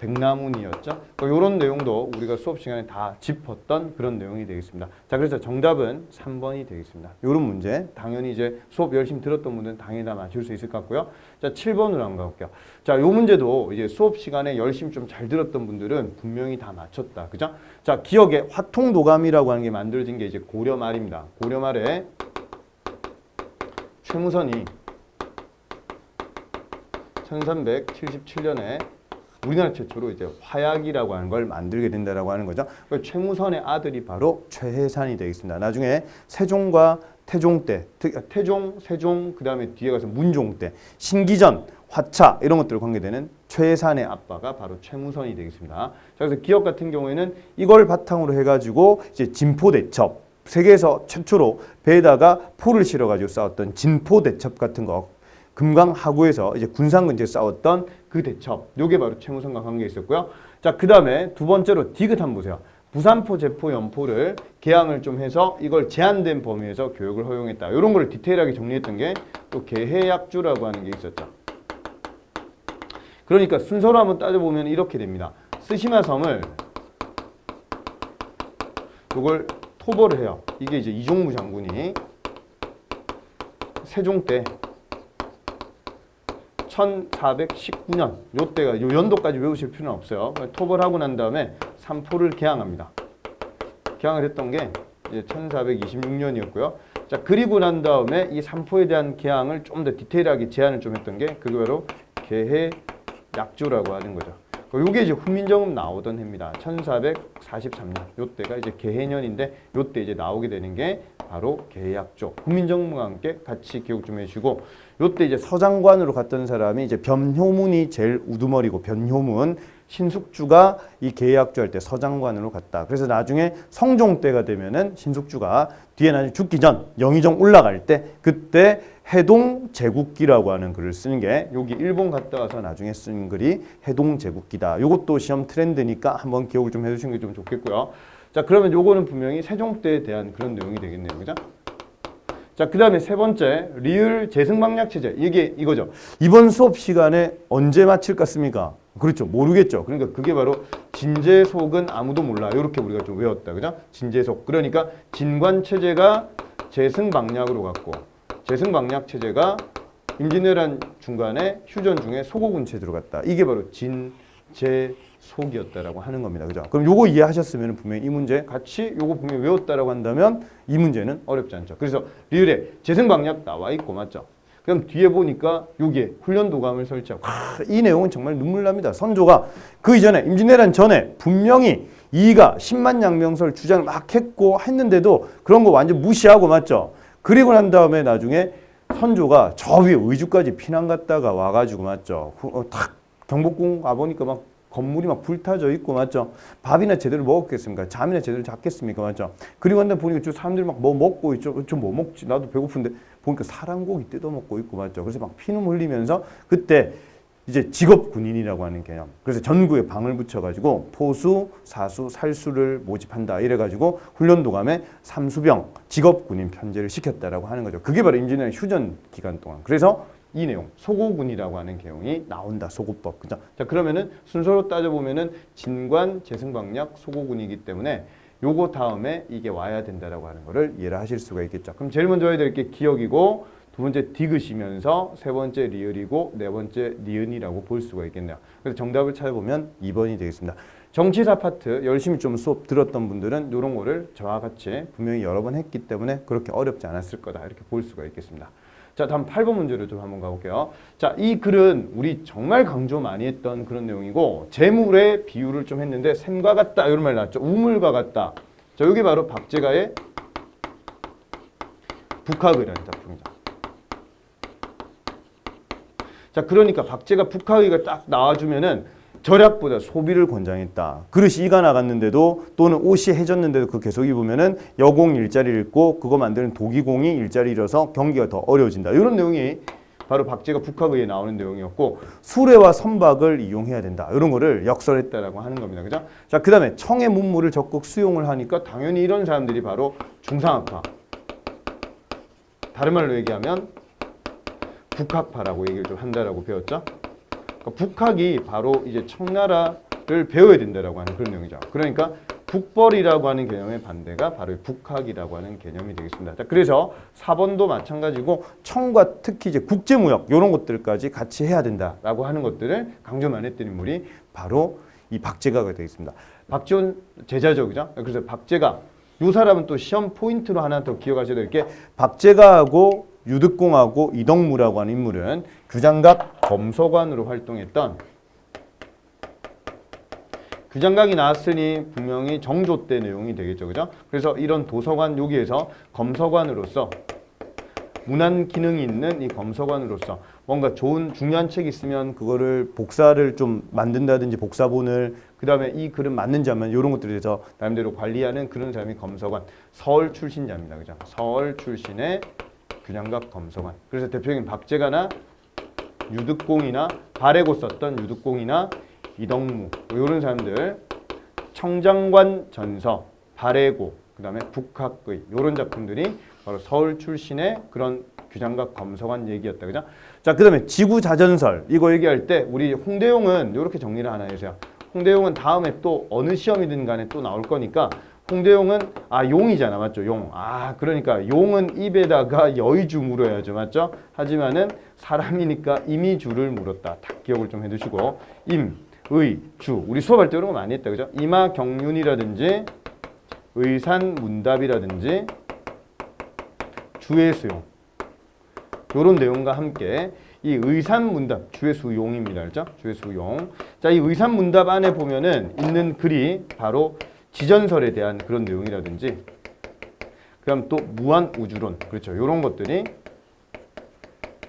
백남훈이었죠. 이런 내용도 우리가 수업 시간에 다 짚었던 그런 내용이 되겠습니다. 자, 그래서 정답은 3번이 되겠습니다. 이런 문제 당연히 이제 수업 열심히 들었던 분들은 당연히 다 맞출 수 있을 것 같고요. 자, 7번으로 한번 가볼게요. 자, 이 문제도 이제 수업 시간에 열심히 좀 잘 들었던 분들은 분명히 다 맞췄다. 그죠? 자, 기억에 화통도감이라고 하는 게 만들어진 게 이제 고려 말입니다. 고려 말에 최무선이 1377년에 우리나라 최초로 이제 화약이라고 하는 걸 만들게 된다라고 하는 거죠. 최무선의 아들이 바로 최해산이 되겠습니다. 나중에 세종과 태종 때, 태종, 세종, 그 다음에 뒤에 가서 문종 때, 신기전, 화차 이런 것들 관계되는 최해산의 아빠가 바로 최무선이 되겠습니다. 자, 그래서 기억 같은 경우에는 이걸 바탕으로 해가지고 이제 진포대첩, 세계에서 최초로 배에다가 포를 실어가지고 싸웠던 진포대첩 같은 거. 금강하구에서 이제 군산 근처에 싸웠던 그 대첩, 요게 바로 최무선과 관계 있었고요. 자, 그 다음에 두 번째로 디귿 한번 보세요. 부산포, 제포, 연포를 개항을 좀 해서 이걸 제한된 범위에서 교육을 허용했다. 이런 걸 디테일하게 정리했던 게 또 개해약주라고 하는 게 있었죠. 그러니까 순서로 한번 따져보면 이렇게 됩니다. 스시마 섬을 이걸 토벌을 해요. 이게 이제 이종무 장군이 세종 때 1419년 요때가 요 연도까지 외우실 필요는 없어요. 토벌하고 난 다음에 삼포를 개항합니다. 개항을 했던 게 이제 1426년이었고요. 자, 그리고 난 다음에 이 삼포에 대한 개항을 좀 더 디테일하게 제안을 좀 했던 게 그게 바로 개해 약조라고 하는 거죠. 요게 이제 훈민정음 나오던 해입니다. 1443년. 요때가 이제 개해년인데 요때 이제 나오게 되는 게 바로 개약조. 훈민정음과 함께 같이 기억 좀 해주시고 요때 이제 서장관으로 갔던 사람이 이제 변효문이 제일 우두머리고 변효문 신숙주가 이 개약조 할 때 서장관으로 갔다. 그래서 나중에 성종 때가 되면은 신숙주가 뒤에 나중에 죽기 전 영의정 올라갈 때 그때 해동 제국기라고 하는 글을 쓰는 게 여기 일본 갔다 와서 나중에 쓴 글이 해동 제국기다. 요것도 시험 트렌드니까 한번 기억을 좀 해주시는 게 좀 좋겠고요. 자, 그러면 요거는 분명히 세종 때에 대한 그런 내용이 되겠네요. 그죠? 자, 그 다음에 세 번째, 리을 재승방약 체제. 이게 이거죠. 이번 수업 시간에 언제 마칠 것 같습니까? 그렇죠. 모르겠죠. 그러니까 그게 바로 진제속은 아무도 몰라. 이렇게 우리가 좀 외웠다. 그죠? 진제속. 그러니까 진관 체제가 재승방약으로 갔고 재승방약 체제가 임진왜란 중간에 휴전 중에 소고군 체제로 갔다. 이게 바로 진제속이었다라고 하는 겁니다. 그죠? 그럼 요거 이해하셨으면 분명히 이 문제 같이 요거 분명히 외웠다라고 한다면 이 문제는 어렵지 않죠. 그래서 리을에 재승방약 나와 있고 맞죠? 그럼 뒤에 보니까 요게 훈련도감을 설치하고 이 내용은 정말 눈물 납니다. 선조가 그 이전에 임진왜란 전에 분명히 이가 10만 양명설 주장을 막 했고 했는데도 그런 거 완전 무시하고 맞죠? 그리고 난 다음에 나중에 선조가 저 위에 의주까지 피난 갔다가 와가지고 맞죠? 탁 경복궁 와보니까 막 건물이 막 불타져 있고 맞죠? 밥이나 제대로 먹었겠습니까? 잠이나 제대로 잤겠습니까? 맞죠? 그리고 한데 보니까 저 사람들이 막 뭐 먹고 있죠. 좀 뭐 먹지? 나도 배고픈데 보니까 사람고기 뜯어 먹고 있고 맞죠? 그래서 막 피눈 흘리면서 그때 이제 직업 군인이라고 하는 개념. 그래서 전구에 방을 붙여가지고 포수, 사수, 살수를 모집한다. 이래가지고 훈련도감에 삼수병, 직업 군인 편제를 시켰다라고 하는 거죠. 그게 바로 임진왜란 휴전 기간 동안. 그래서 이 내용, 소고군이라고 하는 개용이 나온다. 소고법. 그죠? 자, 그러면은 순서로 따져보면은 진관, 재승방약, 소고군이기 때문에 요거 다음에 이게 와야 된다라고 하는 거를 이해를 하실 수가 있겠죠. 그럼 제일 먼저 해야 될 게 기억이고, 두 번째 디귿이면서 세 번째 리을이고 네 번째 니은이라고 볼 수가 있겠네요. 그래서 정답을 찾아보면 2번이 되겠습니다. 정치사 파트 열심히 좀 수업 들었던 분들은 이런 거를 저와 같이 분명히 여러 번 했기 때문에 그렇게 어렵지 않았을 거다. 이렇게 볼 수가 있겠습니다. 자, 다음 8번 문제를 좀 한번 가볼게요. 자, 이 글은 우리 정말 강조 많이 했던 그런 내용이고 재물의 비유를 좀 했는데 샘과 같다 이런 말 나왔죠. 우물과 같다. 자, 여기 바로 박제가의 북학의라는 작품이죠. 자, 그러니까 박제가 북학의가 딱 나와주면은 절약보다 소비를 권장했다. 그릇이 이가 나갔는데도 또는 옷이 해졌는데도 그 계속 입으면은 여공 일자리를 잃고 그거 만드는 도기공이 일자리 잃어서 경기가 더 어려워진다. 이런 내용이 바로 박제가 북학의에 나오는 내용이었고 수레와 선박을 이용해야 된다. 이런 거를 역설했다라고 하는 겁니다. 그죠? 자, 그 다음에 청의 문물을 적극 수용을 하니까 당연히 이런 사람들이 바로 중상학파. 다른 말로 얘기하면 북학파라고 얘기를 좀 한다라고 배웠죠. 그러니까 북학이 바로 이제 청나라를 배워야 된다라고 하는 그런 내용이죠. 그러니까 북벌이라고 하는 개념의 반대가 바로 북학이라고 하는 개념이 되겠습니다. 자, 그래서 4번도 마찬가지고 청과 특히 이제 국제무역 이런 것들까지 같이 해야 된다라고 하는 것들을 강조 많이 했던 인물이 바로 이 박제가가 되겠습니다. 박지원 제자죠, 그죠? 그래서 박제가 이 사람은 또 시험 포인트로 하나 더 기억하셔야 될 게 박제가하고 유득공하고 이덕무라고 하는 인물은 규장각 검서관으로 활동했던 규장각이 나왔으니 분명히 정조 때 내용이 되겠죠. 그죠? 그래서 이런 도서관 여기에서 검서관으로서 문안 기능이 있는 이 검서관으로서 뭔가 좋은 중요한 책이 있으면 그거를 복사를 좀 만든다든지 복사본을 그 다음에 이 글은 맞는지 하면 이런 것들에 대해서 나름대로 관리하는 그런 사람이 검서관. 서울 출신자입니다. 그죠? 서울 출신의 규장각 검서관. 그래서 대표적인 박제가나 유득공이나 발해고 썼던 유득공이나 이덕무 이런 사람들 청장관 전서, 발해고, 그 다음에 북학의 이런 작품들이 바로 서울 출신의 그런 규장각 검서관 얘기였다. 그죠? 자, 그 다음에 지구자전설 이거 얘기할 때 우리 홍대용은 이렇게 정리를 하나 해주세요. 홍대용은 다음에 또 어느 시험이든 간에 또 나올 거니까 홍대용은 용이잖아. 맞죠? 용. 그러니까 용은 입에다가 여의주 물어야죠. 맞죠? 하지만은 사람이니까 이미주를 물었다. 딱 기억을 좀 해두시고 임, 의, 주. 우리 수업할 때 이런 거 많이 했다. 그죠? 임하경륜이라든지 의산문답이라든지 주의 수용. 요런 내용과 함께 이 의산문답 주회수용입니다. 그렇죠? 주회수용. 자, 이 의산문답 안에 보면은 있는 글이 바로 지전설에 대한 그런 내용이라든지 그다음 또 무한우주론. 그렇죠. 이런 것들이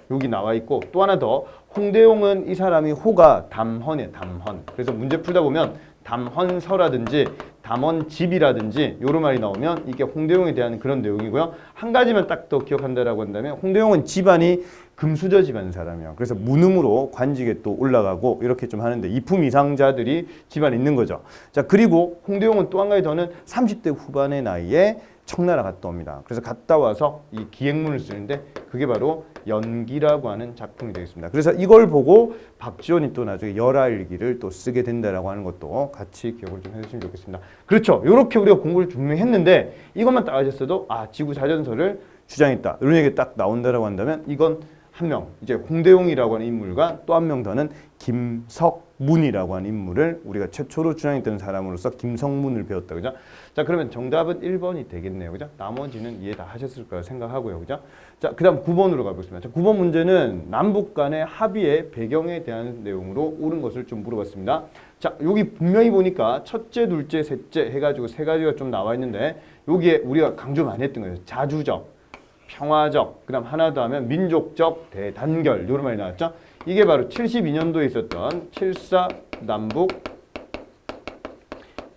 여기 나와 있고 또 하나 더 홍대용은 이 사람이 호가 담헌이에요. 담헌. 그래서 문제 풀다 보면 담헌서라든지 담헌집이라든지 이런 말이 나오면 이게 홍대용에 대한 그런 내용이고요. 한 가지만 딱 더 기억한다라고 한다면 홍대용은 집안이 금수저 집안 사람이에요. 그래서 문음으로 관직에 또 올라가고 이렇게 좀 하는데 이품 이상자들이 집안에 있는 거죠. 자, 그리고 홍대용은 또 한 가지 더는 30대 후반의 나이에 청나라 갔다 옵니다. 그래서 갔다 와서 이 기행문을 쓰는데 그게 바로 연기라고 하는 작품이 되겠습니다. 그래서 이걸 보고 박지원이 또 나중에 열하일기를 또 쓰게 된다라고 하는 것도 같이 기억을 좀 해주시면 좋겠습니다. 그렇죠. 이렇게 우리가 공부를 분명히 했는데 이것만 딱 아셨어도 아, 지구자전설을 주장했다. 이런 얘기 딱 나온다라고 한다면 이건 한 명, 이제 홍대용이라고 하는 인물과 또 한 명 더는 김석문이라고 하는 인물을 우리가 최초로 주장했던 사람으로서 김석문을 배웠다. 그죠? 자, 그러면 정답은 1번이 되겠네요. 그죠? 나머지는 이해 다 하셨을 거라 생각하고요. 그죠? 자, 그 다음 9번으로 가보겠습니다. 자, 9번 문제는 남북 간의 합의의 배경에 대한 내용으로 옳은 것을 좀 물어봤습니다. 자, 여기 분명히 보니까 첫째, 둘째, 셋째 해가지고 세 가지가 좀 나와 있는데 여기에 우리가 강조 많이 했던 거예요. 자주적, 평화적, 그 다음 하나 더 하면 민족적 대단결 이런 말이 나왔죠. 이게 바로 72년도에 있었던 7.4 남북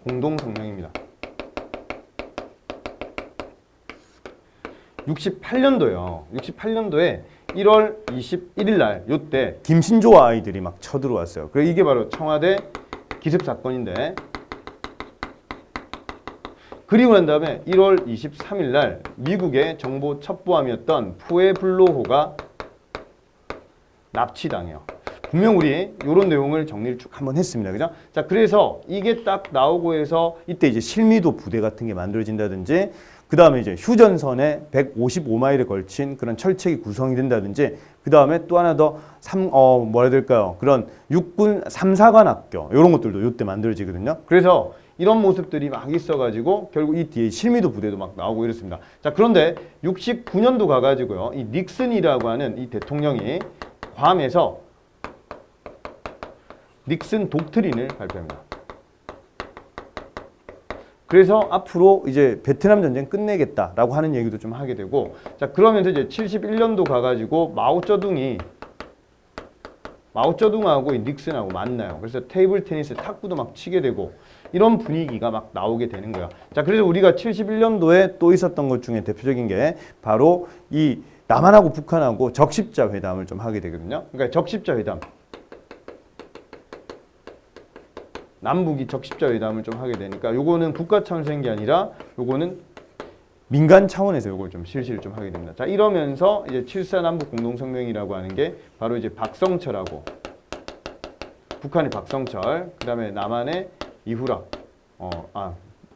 공동성명입니다. 68년도요. 68년도에 1월 21일 날 요때 김신조와 아이들이 막 쳐들어왔어요. 그래서 이게 바로 청와대 기습 사건인데 그리고 난 다음에 1월 23일 날 미국의 정보 첩보함이었던 푸에블로호가 납치당해요. 분명 우리 이런 내용을 정리를 쭉 한번 했습니다. 그죠? 자, 그래서 이게 딱 나오고 해서 이때 이제 실미도 부대 같은 게 만들어진다든지 그 다음에 이제 휴전선에 155마일에 걸친 그런 철책이 구성이 된다든지 그 다음에 또 하나 더 뭐라 해야 될까요? 그런 육군 3사관 학교 이런 것들도 이때 만들어지거든요. 그래서 이런 모습들이 막 있어가지고 결국 이 뒤에 실미도 부대도 막 나오고 이렇습니다. 자, 그런데 69년도 가가지고요. 이 닉슨이라고 하는 이 대통령이 괌에서 닉슨 독트린을 발표합니다. 그래서 앞으로 이제 베트남 전쟁 끝내겠다라고 하는 얘기도 좀 하게 되고 자, 그러면서 이제 71년도 가가지고 마오쩌둥하고 이 닉슨하고 만나요. 그래서 테이블 테니스 탁구도 막 치게 되고 이런 분위기가 막 나오게 되는 거야. 자, 그래서 우리가 71년도에 또 있었던 것 중에 대표적인 게 바로 이 남한하고 북한하고 적십자 회담을 좀 하게 되거든요. 그러니까 적십자 회담. 남북이 적십자 회담을 좀 하게 되니까 요거는 국가 차원에서 한 게 아니라 요거는 민간 차원에서 요걸 좀 실시를 좀 하게 됩니다. 자, 이러면서 이제 7.4 남북 공동성명이라고 하는 게 바로 이제 박성철하고 북한의 박성철, 그 다음에 남한의 이후락.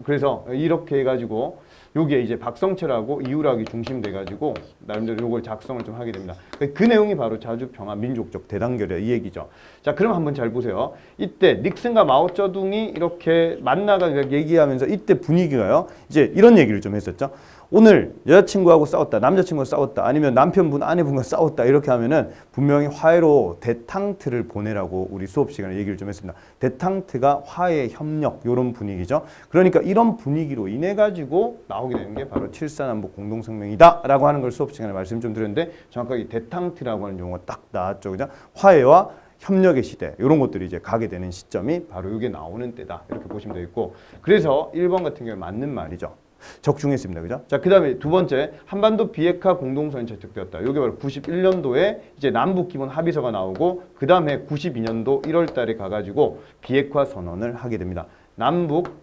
그래서 이렇게 해가지고 요게 이제 박성철하고 이후락이 중심돼가지고 나름대로 요걸 작성을 좀 하게 됩니다. 그 내용이 바로 자주평화 민족적 대단결이야 이 얘기죠. 자, 그럼 한번 잘 보세요. 이때 닉슨과 마오쩌둥이 이렇게 만나가 얘기하면서 이때 분위기가요. 이제 이런 얘기를 좀 했었죠. 오늘 여자친구하고 싸웠다, 남자친구하고 싸웠다, 아니면 남편분, 아내분과 싸웠다 이렇게 하면은 분명히 화해로 대탕트를 보내라고 우리 수업 시간에 얘기를 좀 했습니다. 대탕트가 화해, 협력 이런 분위기죠. 그러니까 이런 분위기로 인해 가지고 나오게 되는 게 바로 7.4 남북 공동성명이다라고 하는 걸 수업 시간에 말씀 좀 드렸는데 정확하게 대탕트라고 하는 용어가 딱 나왔죠, 그죠? 화해와 협력의 시대 이런 것들이 이제 가게 되는 시점이 바로 이게 나오는 때다 이렇게 보시면 되겠고 그래서 1번 같은 경우에 맞는 말이죠. 적중했습니다. 그죠? 자, 그 다음에 두 번째, 한반도 비핵화 공동선언이 채택되었다. 이게 바로 91년도에 이제 남북 기본 합의서가 나오고, 그 다음에 92년도 1월 달에 가가지고 비핵화 선언을 하게 됩니다. 남북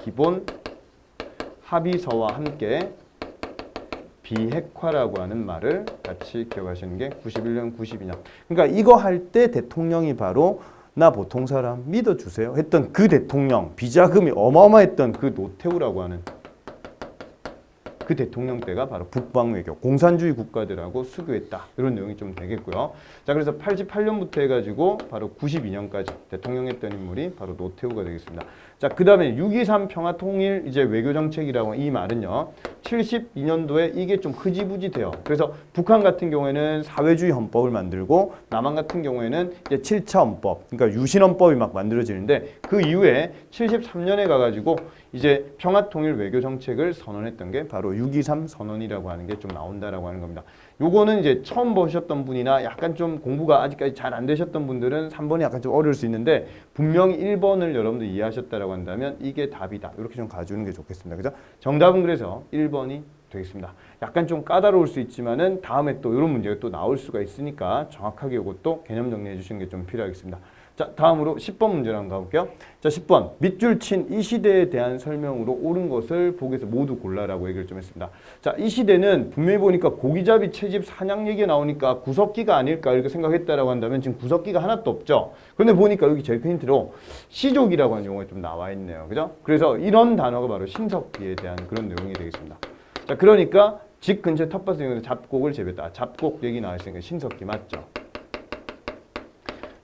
기본 합의서와 함께 비핵화라고 하는 말을 같이 기억하시는 게 91년, 92년. 그러니까 이거 할 때 대통령이 바로 나 보통 사람 믿어주세요 했던 그 대통령, 비자금이 어마어마했던 그 노태우라고 하는 그 대통령 때가 바로 북방외교, 공산주의 국가들하고 수교했다. 이런 내용이 좀 되겠고요. 자, 그래서 88년부터 해가지고 바로 92년까지 대통령했던 인물이 바로 노태우가 되겠습니다. 자, 그 다음에 6.23 평화통일 이제 외교정책이라고 이 말은요. 72년도에 이게 좀 흐지부지 돼요. 그래서 북한 같은 경우에는 사회주의 헌법을 만들고 남한 같은 경우에는 이제 7차 헌법, 그러니까 유신헌법이 막 만들어지는데 그 이후에 73년에 가가지고 이제 평화통일 외교정책을 선언했던 게 바로 6.23 선언이라고 하는 게 좀 나온다라고 하는 겁니다. 요거는 이제 처음 보셨던 분이나 약간 좀 공부가 아직까지 잘 안 되셨던 분들은 3번이 약간 좀 어려울 수 있는데 분명히 1번을 여러분들 이해하셨다라고 한다면 이게 답이다. 이렇게 좀 가주는 게 좋겠습니다. 그죠? 정답은 그래서 1번이 되겠습니다. 약간 좀 까다로울 수 있지만은 다음에 또 이런 문제가 또 나올 수가 있으니까 정확하게 이것도 개념 정리해 주시는 게 좀 필요하겠습니다. 자, 다음으로 10번 문제로 한번 가볼게요. 자, 10번. 밑줄 친 이 시대에 대한 설명으로 옳은 것을 보기에서 모두 골라라고 얘기를 좀 했습니다. 자, 이 시대는 분명히 보니까 고기잡이 채집 사냥 얘기가 나오니까 구석기가 아닐까 이렇게 생각했다라고 한다면 지금 구석기가 하나도 없죠. 그런데 보니까 여기 제일 큰 힌트로 시족이라고 하는 용어가 좀 나와 있네요. 그죠? 그래서 이런 단어가 바로 신석기에 대한 그런 내용이 되겠습니다. 자, 그러니까 집 근처 텃밭을 이용해서 잡곡을 재배했다. 잡곡 얘기 나와 있으니까 신석기 맞죠?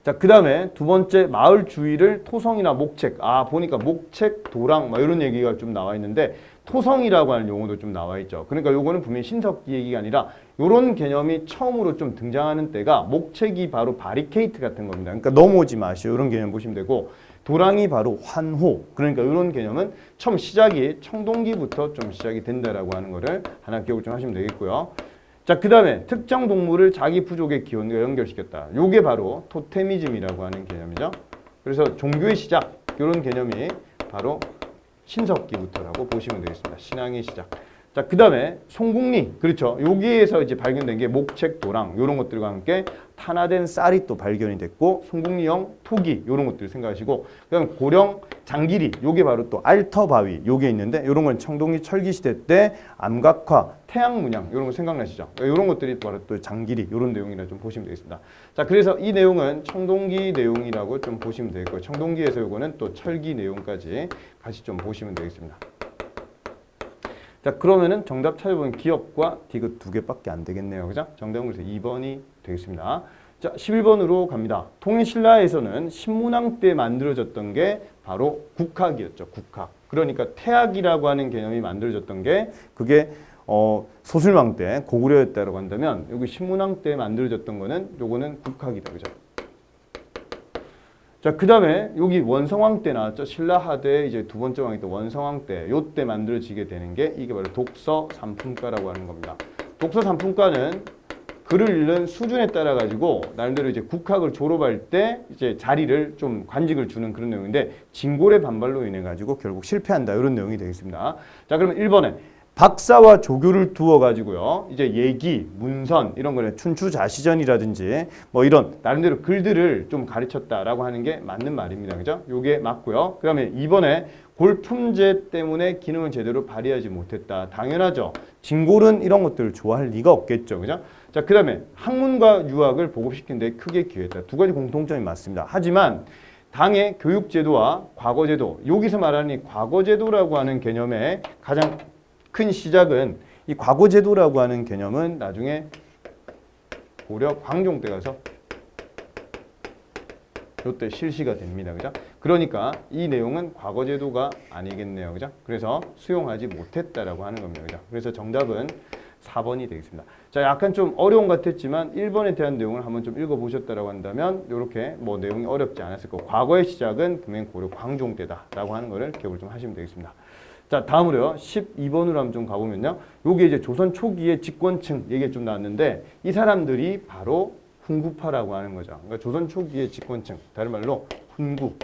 자, 그 다음에 두 번째 마을 주위를 토성이나 목책. 아, 보니까 목책, 도랑 막 이런 얘기가 좀 나와 있는데 토성이라고 하는 용어도 좀 나와 있죠. 그러니까 요거는 분명히 신석기 얘기가 아니라 요런 개념이 처음으로 좀 등장하는 때가 목책이 바로 바리케이트 같은 겁니다. 그러니까 넘어오지 마시오. 이런 개념 보시면 되고 도랑이 바로 환호. 그러니까 이런 개념은 처음 시작이 청동기부터 좀 시작이 된다라고 하는 거를 하나 기억을 좀 하시면 되겠고요. 자, 그 다음에 특정 동물을 자기 부족의 기원과 연결시켰다. 요게 바로 토테미즘이라고 하는 개념이죠. 그래서 종교의 시작, 이런 개념이 바로 신석기부터라고 보시면 되겠습니다. 신앙의 시작. 자, 그 다음에 송국리. 그렇죠. 여기에서 이제 발견된 게 목책, 도랑, 이런 것들과 함께 탄화된 쌀이 또 발견이 됐고, 송국리형 토기, 이런 것들 생각하시고, 그 다음에 고령 장기리, 요게 바로 또 알터바위, 요게 있는데, 이런 건 청동기 철기시대 때 암각화, 태양문양, 이런 거 생각나시죠? 이런 것들이 바로 또 장기리, 이런 내용이라 좀 보시면 되겠습니다. 자, 그래서 이 내용은 청동기 내용이라고 좀 보시면 되겠고요. 청동기에서 요거는 또 철기 내용까지 같이 좀 보시면 되겠습니다. 자, 그러면은 정답 찾아보면 기업과 디귿 두 개밖에 안 되겠네요. 그죠? 정답은 그래서 2번이 되겠습니다. 자, 11번으로 갑니다. 통일신라에서는 신문왕 때 만들어졌던 게 바로 국학이었죠. 국학. 그러니까 태학이라고 하는 개념이 만들어졌던 게 그게 소술왕 때 고구려였다고 한다면 여기 신문왕 때 만들어졌던 거는 요거는 국학이다. 그죠? 자, 그 다음에 여기 원성왕 때 나왔죠. 신라하대 이제 두 번째 왕이 또 원성왕 때, 요 때 만들어지게 되는 게 이게 바로 독서 삼품과라고 하는 겁니다. 독서 삼품과는 글을 읽는 수준에 따라 가지고 나름대로 이제 국학을 졸업할 때 이제 자리를 좀 관직을 주는 그런 내용인데 진골의 반발로 인해 가지고 결국 실패한다 이런 내용이 되겠습니다. 자, 그러면 1번에 박사와 조교를 두어 가지고요. 이제 예기, 문선 이런 거는 춘추자시전이라든지 뭐 이런 나름대로 글들을 좀 가르쳤다라고 하는 게 맞는 말입니다. 그죠? 요게 맞고요. 그다음에 2번에 골품제 때문에 기능을 제대로 발휘하지 못했다. 당연하죠. 진골은 이런 것들을 좋아할 리가 없겠죠. 그죠? 자, 그다음에 학문과 유학을 보급시키는 데 크게 기여했다. 두 가지 공통점이 맞습니다. 하지만 당의 교육제도와 과거제도, 여기서 말하는 이 과거제도라고 하는 개념의 가장 큰 시작은 이 과거제도라고 하는 개념은 나중에 고려 광종 때 가서 이때 실시가 됩니다. 그죠? 그러니까 이 내용은 과거제도가 아니겠네요. 그죠? 그래서 수용하지 못했다라고 하는 겁니다. 그죠? 그래서 정답은 4번이 되겠습니다. 자, 약간 좀 어려운 것 같았지만 1번에 대한 내용을 한번 좀 읽어보셨다라고 한다면 이렇게 뭐 내용이 어렵지 않았을 거고 과거의 시작은 분명히 고려 광종 때다라고 하는 거를 기억을 좀 하시면 되겠습니다. 자, 다음으로요. 12번으로 한번 좀 가보면요. 요게 이제 조선 초기의 집권층 얘기가 좀 나왔는데 이 사람들이 바로 훈구파라고 하는 거죠. 그러니까 조선 초기의 집권층, 다른 말로 훈구,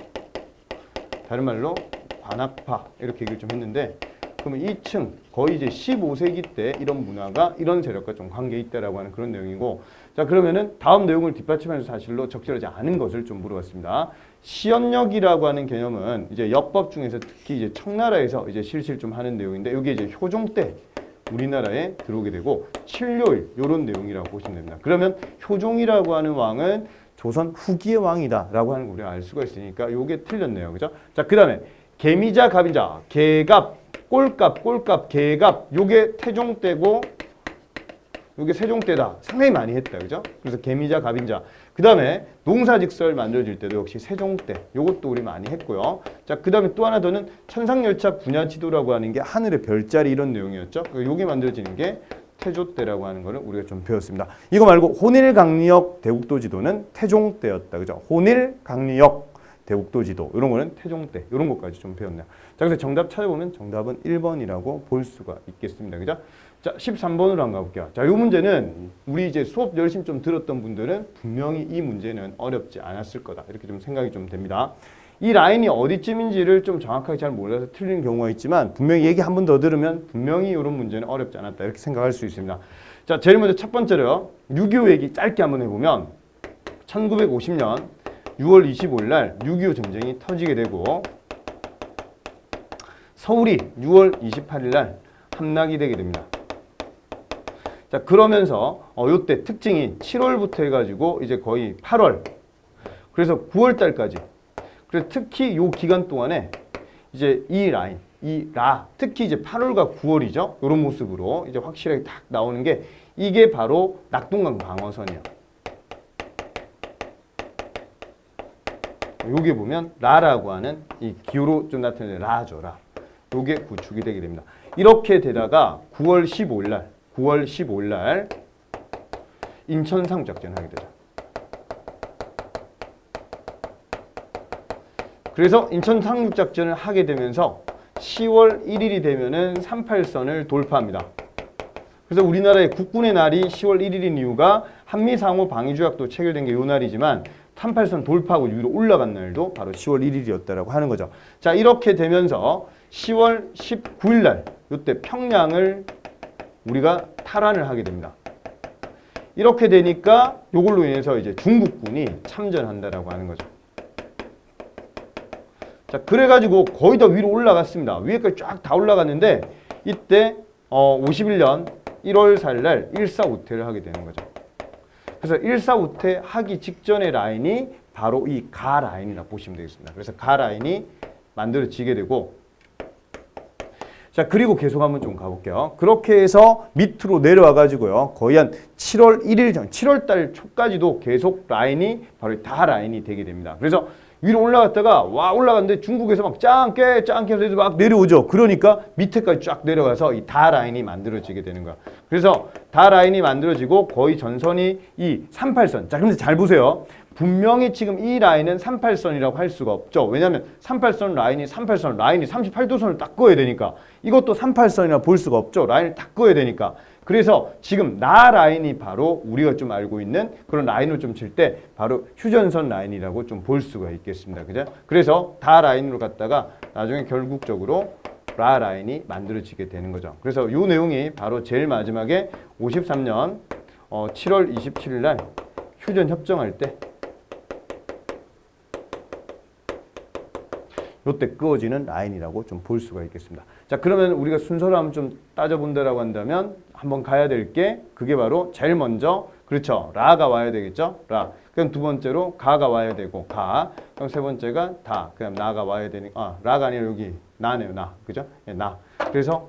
다른 말로 관학파 이렇게 얘기를 좀 했는데 그러면 이 층, 거의 이제 15세기 때 이런 문화가 이런 세력과 좀 관계 있다라고 하는 그런 내용이고 자, 그러면은 다음 내용을 뒷받침하는 사실로 적절하지 않은 것을 좀 물어봤습니다. 시연력이라고 하는 개념은 이제 역법 중에서 특히 이제 청나라에서 이제 실시를 좀 하는 내용인데 여기 이제 효종 때 우리나라에 들어오게 되고 칠료일 이런 내용이라고 보시면 됩니다. 그러면 효종이라고 하는 왕은 조선 후기의 왕이다라고 하는 걸 우리가 알 수가 있으니까 이게 틀렸네요. 그죠? 자, 그다음에 개미자 갑인자, 개갑 꼴값, 개값 요게 태종대고 요게 세종대다. 상당히 많이 했다. 그죠? 그래서 개미자, 갑인자. 그 다음에 농사직설 만들어질 때도 역시 세종대. 요것도 우리 많이 했고요. 자, 그 다음에 또 하나 더는 천상열차 분야지도라고 하는 게 하늘의 별자리 이런 내용이었죠. 요게 만들어지는 게 태조대라고 하는 거를 우리가 좀 배웠습니다. 이거 말고 혼일강리역 대국도지도는 태종대였다. 그죠? 혼일강리역 대국도지도 이런 거는 태종대 이런 것까지 좀 배웠네요. 자, 그래서 정답 찾아보면 정답은 1번이라고 볼 수가 있겠습니다. 그죠? 자, 13번으로 한번 가볼게요. 자, 이 문제는 우리 이제 수업 열심히 좀 들었던 분들은 분명히 이 문제는 어렵지 않았을 거다. 이렇게 좀 생각이 좀 됩니다. 이 라인이 어디쯤인지를 좀 정확하게 잘 몰라서 틀리는 경우가 있지만 분명히 얘기 한 번 더 들으면 분명히 이런 문제는 어렵지 않았다. 이렇게 생각할 수 있습니다. 자, 제일 먼저 첫 번째로요. 6.25 얘기 짧게 한번 해보면 1950년 6월 25일 날 6.25 전쟁이 터지게 되고 서울이 6월 28일 날 함락이 되게 됩니다. 자, 그러면서 요때 특징이 7월부터 해가지고 이제 거의 8월 그래서 9월 달까지 그래서 특히 요 기간 동안에 이제 이 라인 특히 이제 8월과 9월이죠. 이런 모습으로 이제 확실하게 딱 나오는 게 이게 바로 낙동강 방어선이에요. 요게 보면 라라고 하는 이 기호로 좀 나타내는 라죠. 라. 요게 구축이 되게 됩니다. 이렇게 되다가 9월 15일 날 인천 상륙작전을 하게 되죠. 그래서 인천 상륙작전을 하게 되면서 10월 1일이 되면은 38선을 돌파합니다. 그래서 우리나라의 국군의 날이 10월 1일인 이유가 한미상호 방위조약도 체결된 게 요 날이지만 38선 돌파하고 위로 올라간 날도 바로 10월 1일이었다라고 하는 거죠. 자, 이렇게 되면서 10월 19일 날 요때 평양을 우리가 탈환을 하게 됩니다. 이렇게 되니까 요걸로 인해서 이제 중국군이 참전한다라고 하는 거죠. 자, 그래가지고 거의 다 위로 올라갔습니다. 위에까지 쫙 다 올라갔는데 이때 51년 1월 4일 날 일사후퇴를 하게 되는 거죠. 그래서 일사후퇴 하기 직전의 라인이 바로 이 가 라인이라고 보시면 되겠습니다. 그래서 가 라인이 만들어지게 되고 자, 그리고 계속 한번 좀 가볼게요. 그렇게 해서 밑으로 내려와 가지고요. 거의 한 7월 1일 전, 7월 달 초까지도 계속 라인이 바로 다 라인이 되게 됩니다. 그래서 위로 올라갔다가 올라갔는데 중국에서 막 짱깨 해서 막 내려오죠. 그러니까 밑에까지 쫙 내려가서 이 다 라인이 만들어지게 되는 거야. 그래서 다 라인이 만들어지고 거의 전선이 이 38선. 자, 근데 잘 보세요. 분명히 지금 이 라인은 38선이라고 할 수가 없죠. 왜냐하면 38선 라인이 38도선을 딱 그어야 되니까 이것도 38선이라 볼 수가 없죠. 라인을 딱 그어야 되니까. 그래서 지금 나 라인이 바로 우리가 좀 알고 있는 그런 라인을 좀 칠 때 바로 휴전선 라인이라고 좀 볼 수가 있겠습니다. 그죠? 그래서 다 라인으로 갔다가 나중에 결국적으로 라 라인이 만들어지게 되는 거죠. 그래서 이 내용이 바로 제일 마지막에 53년 7월 27일 날 휴전 협정할 때 요때 그어지는 라인이라고 좀 볼 수가 있겠습니다. 자, 그러면 우리가 순서를 한번 좀 따져본다라고 한다면 한번 가야 될 게 그게 바로 제일 먼저 그렇죠. 라가 와야 되겠죠. 라. 그럼 두 번째로 가가 와야 되고 가. 그럼 세 번째가 다. 그다음 나가 와야 되니까 라가 아니라 여기 나네요. 나. 그죠? 예, 나. 그래서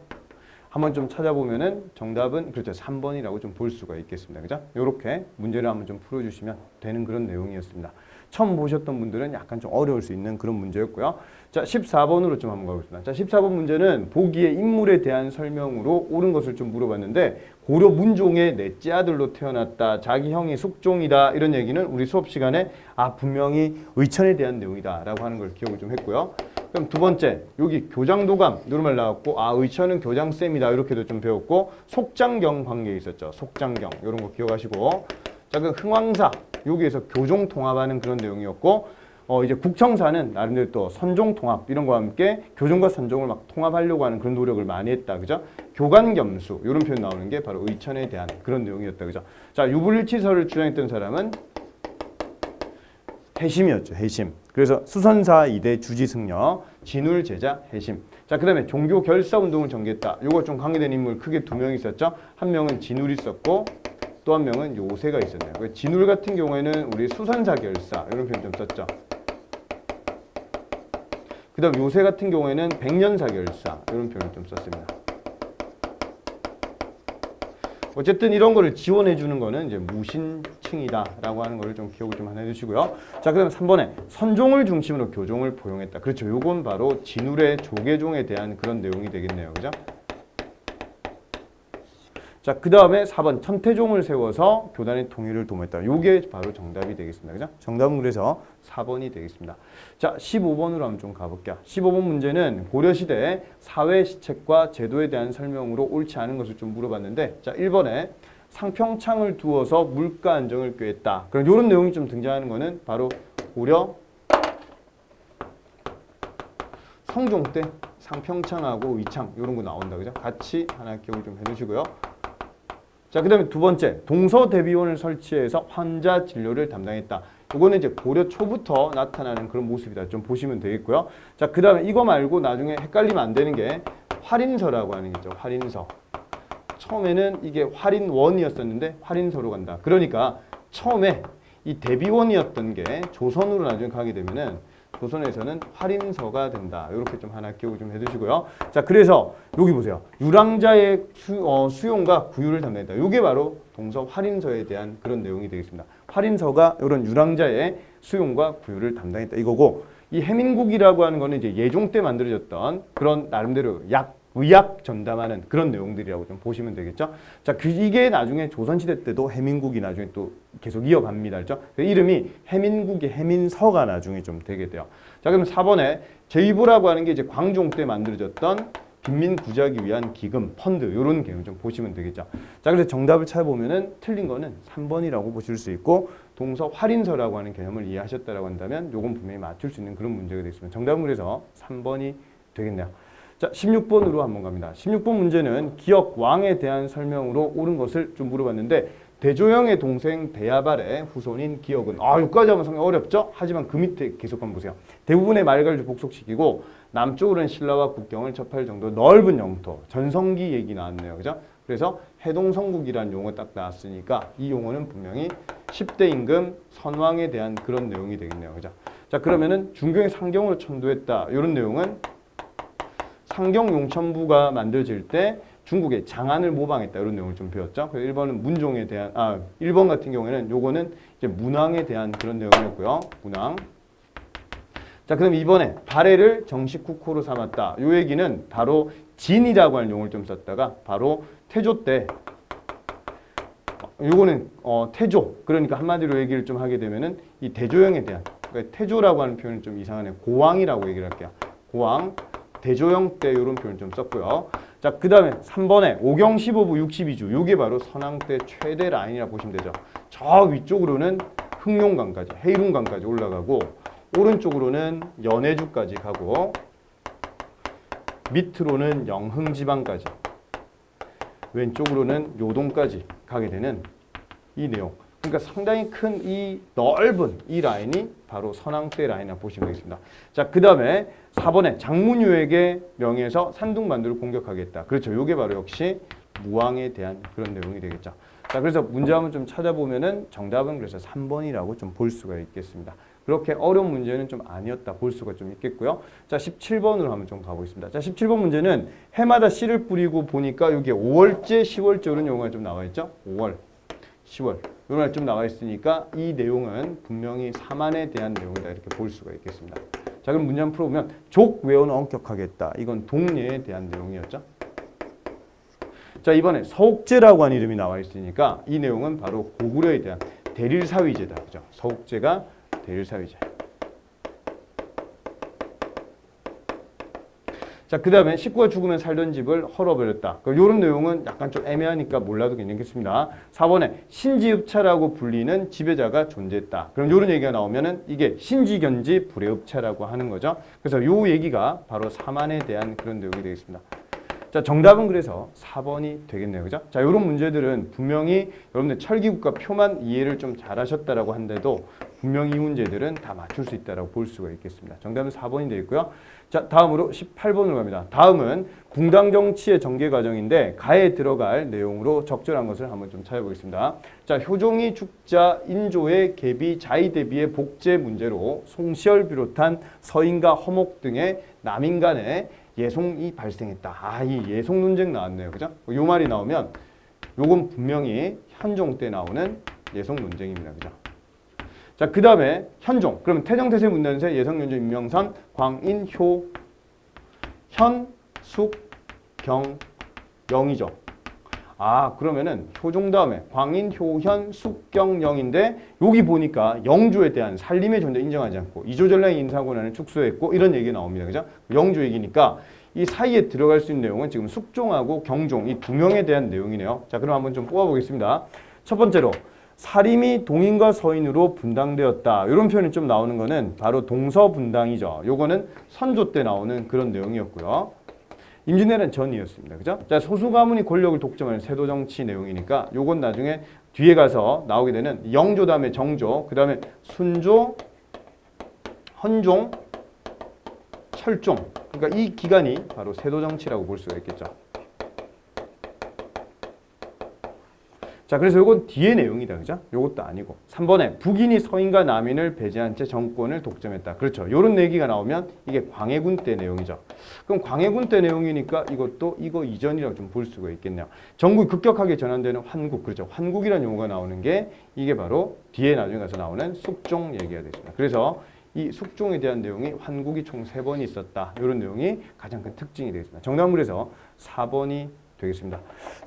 한번 좀 찾아보면은 정답은 그렇죠. 3번이라고 좀 볼 수가 있겠습니다. 그죠? 요렇게 문제를 한번 좀 풀어주시면 되는 그런 내용이었습니다. 처음 보셨던 분들은 약간 좀 어려울 수 있는 그런 문제였고요. 자, 14번으로 좀 한번 가보겠습니다. 자, 14번 문제는 보기의 인물에 대한 설명으로 옳은 것을 좀 물어봤는데 고려 문종의 넷째 아들로 태어났다. 자기 형이 숙종이다. 이런 얘기는 우리 수업 시간에 분명히 의천에 대한 내용이다 라고 하는 걸 기억을 좀 했고요. 그럼 두 번째, 여기 교장도감 이런 말 나왔고 의천은 교장쌤이다 이렇게도 좀 배웠고 속장경 관계 있었죠. 속장경 이런 거 기억하시고 자, 그 흥왕사 여기에서 교종 통합하는 그런 내용이었고 이제 국청사는 나름대로 또 선종 통합 이런 거와 함께 교종과 선종을 막 통합하려고 하는 그런 노력을 많이 했다. 그죠? 교관겸수 이런 표현 나오는 게 바로 의천에 대한 그런 내용이었다. 그죠? 자, 유불일치설을 주장했던 사람은 해심이었죠. 해심. 그래서 수선사 이대 주지승려, 진울 제자 해심. 자, 그다음에 종교 결사 운동을 전개했다. 요거 좀 관계된 인물 크게 두 명 있었죠. 한 명은 진울이 있었고 또 한 명은 요새가 있었네요. 진울 같은 경우에는 우리 수선사 결사 이런 표현 좀 썼죠. 그 다음 요새 같은 경우에는 백년사 결사 이런 표현을 좀 썼습니다. 어쨌든 이런 거를 지원해 주는 거는 이제 무신칭이다라고 하는 거를 좀 기억을 좀 해두시고요. 자, 그다음 3번에 선종을 중심으로 교종을 포용했다. 그렇죠. 요건 바로 진울의 조계종에 대한 그런 내용이 되겠네요. 그죠? 자, 그 다음에 4번 천태종을 세워서 교단의 통일을 도모했다. 요게 바로 정답이 되겠습니다. 그죠? 정답은 그래서 4번이 되겠습니다. 자, 15번으로 한번 좀 가볼게요. 15번 문제는 고려시대 사회 시책과 제도에 대한 설명으로 옳지 않은 것을 좀 물어봤는데, 자, 1번에 상평창을 두어서 물가 안정을 꾀했다. 그럼 요런 내용이 좀 등장하는 거는 바로 고려 성종 때 상평창하고 의창 요런 거 나온다. 그죠? 같이 하나 기억을 좀 해두시고요. 자, 그 다음에 두 번째, 동서대비원을 설치해서 환자 진료를 담당했다. 이거는 이제 고려 초부터 나타나는 그런 모습이다. 좀 보시면 되겠고요. 자, 그 다음에 이거 말고 나중에 헷갈리면 안 되는 게 활인서라고 하는 게 있죠. 활인서. 처음에는 이게 활인원이었었는데 활인서로 간다. 그러니까 처음에 이 대비원이었던 게 조선으로 나중에 가게 되면은 조선에서는 활인서가 된다. 이렇게 좀 하나 기억을 좀 해두시고요. 자, 그래서 여기 보세요. 유랑자의 수용과 구유를 담당했다. 이게 바로 동서 활인서에 대한 그런 내용이 되겠습니다. 활인서가 이런 유랑자의 수용과 구유를 담당했다. 이거고 이 해민국이라고 하는 거는 이제 예종 때 만들어졌던 그런 나름대로 의학 전담하는 그런 내용들이라고 좀 보시면 되겠죠. 자, 이게 나중에 조선시대 때도 해민국이 나중에 또 계속 이어갑니다. 그렇죠? 이름이 해민국의 해민서가 나중에 좀 되게 돼요. 자, 그럼 4번에 제2보라고 하는 게 이제 광종 때 만들어졌던 빈민 구제하기 위한 기금, 펀드 이런 개념 좀 보시면 되겠죠. 자, 그래서 정답을 찾아보면은 틀린 거는 3번이라고 보실 수 있고 동서 활인서라고 하는 개념을 이해하셨다라고 한다면 요건 분명히 맞출 수 있는 그런 문제가 되겠습니다. 정답은 그래서 3번이 되겠네요. 자, 16번으로 한번 갑니다. 16번 문제는 기역 왕에 대한 설명으로 옳은 것을 좀 물어봤는데 대조영의 동생 대야발의 후손인 기역은 여기까지 하면 상당히 어렵죠? 하지만 그 밑에 계속 한번 보세요. 대부분의 말갈을 복속시키고 남쪽으로는 신라와 국경을 접할 정도 넓은 영토, 전성기 얘기 나왔네요. 그죠? 그래서 해동성국이라는 용어 딱 나왔으니까 이 용어는 분명히 10대 임금 선왕에 대한 그런 내용이 되겠네요. 그죠? 자, 그러면은 중경의 상경으로 천도했다. 이런 내용은 상경용천부가 만들어질 때 중국의 장안을 모방했다. 이런 내용을 좀 배웠죠. 그래서 1번은 문종에 대한 1번 같은 경우에는 요거는 이제 문왕에 대한 그런 내용이었고요. 문왕. 자, 그럼 2번에 발해를 정식 국호로 삼았다. 요 얘기는 바로 진이라고 하는 용어를 좀 썼다가 바로 태조 때 요거는 태조. 그러니까 한마디로 얘기를 좀 하게 되면은 이 대조영에 대한 그러니까 태조라고 하는 표현은 좀 이상하네요. 고왕이라고 얘기를 할게요. 고왕. 대조영 때 이런 표현 좀 썼고요. 자, 그 다음에 3번에 오경 15부 62주. 요게 바로 선왕 때 최대 라인이라 보시면 되죠. 저 위쪽으로는 흑룡강까지, 해일운강까지 올라가고 오른쪽으로는 연해주까지 가고 밑으로는 영흥지방까지 왼쪽으로는 요동까지 가게 되는 이 내용. 그러니까 상당히 큰 이 넓은 이 라인이 바로 선왕 때 라인이라고 보시면 되겠습니다. 자, 그 다음에 4번에 장문유에게 명예해서 산둥반도를 공격하겠다. 그렇죠. 요게 바로 역시 무왕에 대한 그런 내용이 되겠죠. 자, 그래서 문제 한번 좀 찾아보면은 정답은 그래서 3번이라고 좀 볼 수가 있겠습니다. 그렇게 어려운 문제는 좀 아니었다 볼 수가 좀 있겠고요. 자, 17번으로 한번 좀 가보겠습니다. 자, 17번 문제는 해마다 씨를 뿌리고 보니까 여기에 5월째, 10월째 이런 용어가 좀 나와 있죠. 5월, 10월 이런 날 좀 나와 있으니까 이 내용은 분명히 사만에 대한 내용이다 이렇게 볼 수가 있겠습니다. 자, 그럼 문제 한번 풀어보면 족 외어는 엄격하겠다. 이건 동예에 대한 내용이었죠. 자, 이번에 서옥제라고 하는 이름이 나와 있으니까 이 내용은 바로 고구려에 대한 대릴사위제다. 그죠? 서옥제가 대릴사위제. 자, 그 다음에 식구가 죽으면 살던 집을 헐어버렸다. 이런 내용은 약간 좀 애매하니까 몰라도 괜찮겠습니다. 4번에 신지읍차라고 불리는 지배자가 존재했다. 그럼 이런 얘기가 나오면은 이게 신지견지 불의읍차라고 하는 거죠. 그래서 요 얘기가 바로 사만에 대한 그런 내용이 되겠습니다. 자, 정답은 그래서 4번이 되겠네요. 그죠? 자, 이런 문제들은 분명히 여러분들 철기국가 표만 이해를 좀 잘하셨다라고 한데도 분명히 이 문제들은 다 맞출 수 있다고 볼 수가 있겠습니다. 정답은 4번이 되어 있고요. 자, 다음으로 18번으로 갑니다. 다음은 궁당 정치의 전개 과정인데 가에 들어갈 내용으로 적절한 것을 한번 좀 찾아보겠습니다. 자, 효종이 죽자 인조의 계비 자의 대비의 복제 문제로 송시열 비롯한 서인과 허목 등의 남인 간의 예송이 발생했다. 아, 이 예송 논쟁 나왔네요. 그죠? 요 말이 나오면 요건 분명히 현종 때 나오는 예송 논쟁입니다. 그죠? 자, 그 다음에 현종. 그러면 태정태세 문단세 예성연조 임명선 광인 효 현 숙 경 영이죠. 아, 그러면은 효종 다음에 광인 효현 숙 경 영인데 여기 보니까 영주에 대한 살림의 존재 인정하지 않고 이조전량의 인사권한을 축소했고 이런 얘기 나옵니다. 그죠? 영주 얘기니까 이 사이에 들어갈 수 있는 내용은 지금 숙종하고 경종 이 두 명에 대한 내용이네요. 자, 그럼 한번 좀 뽑아보겠습니다. 첫 번째로 사림이 동인과 서인으로 분당되었다. 이런 표현이 좀 나오는 거는 바로 동서분당이죠. 요거는 선조 때 나오는 그런 내용이었고요. 임진왜란 전이었습니다. 그죠? 자, 소수 가문이 권력을 독점하는 세도 정치 내용이니까 요건 나중에 뒤에 가서 나오게 되는 영조 다음에 정조, 그 다음에 순조, 헌종, 철종. 그러니까 이 기간이 바로 세도 정치라고 볼 수가 있겠죠. 자, 그래서 요건 뒤의 내용이다. 그죠? 요것도 아니고. 3번에 북인이 서인과 남인을 배제한 채 정권을 독점했다. 그렇죠. 요런 얘기가 나오면 이게 광해군 때 내용이죠. 그럼 광해군 때 내용이니까 이것도 이거 이전이라고 좀 볼 수가 있겠네요. 전국이 급격하게 전환되는 환국. 그렇죠. 환국이라는 용어가 나오는 게 이게 바로 뒤에 나중에 가서 나오는 숙종 얘기가 되겠습니다. 그래서 이 숙종에 대한 내용이 환국이 총 3번이 있었다. 이런 내용이 가장 큰 특징이 되겠습니다. 정답은 그래서 4번이 되겠습니다.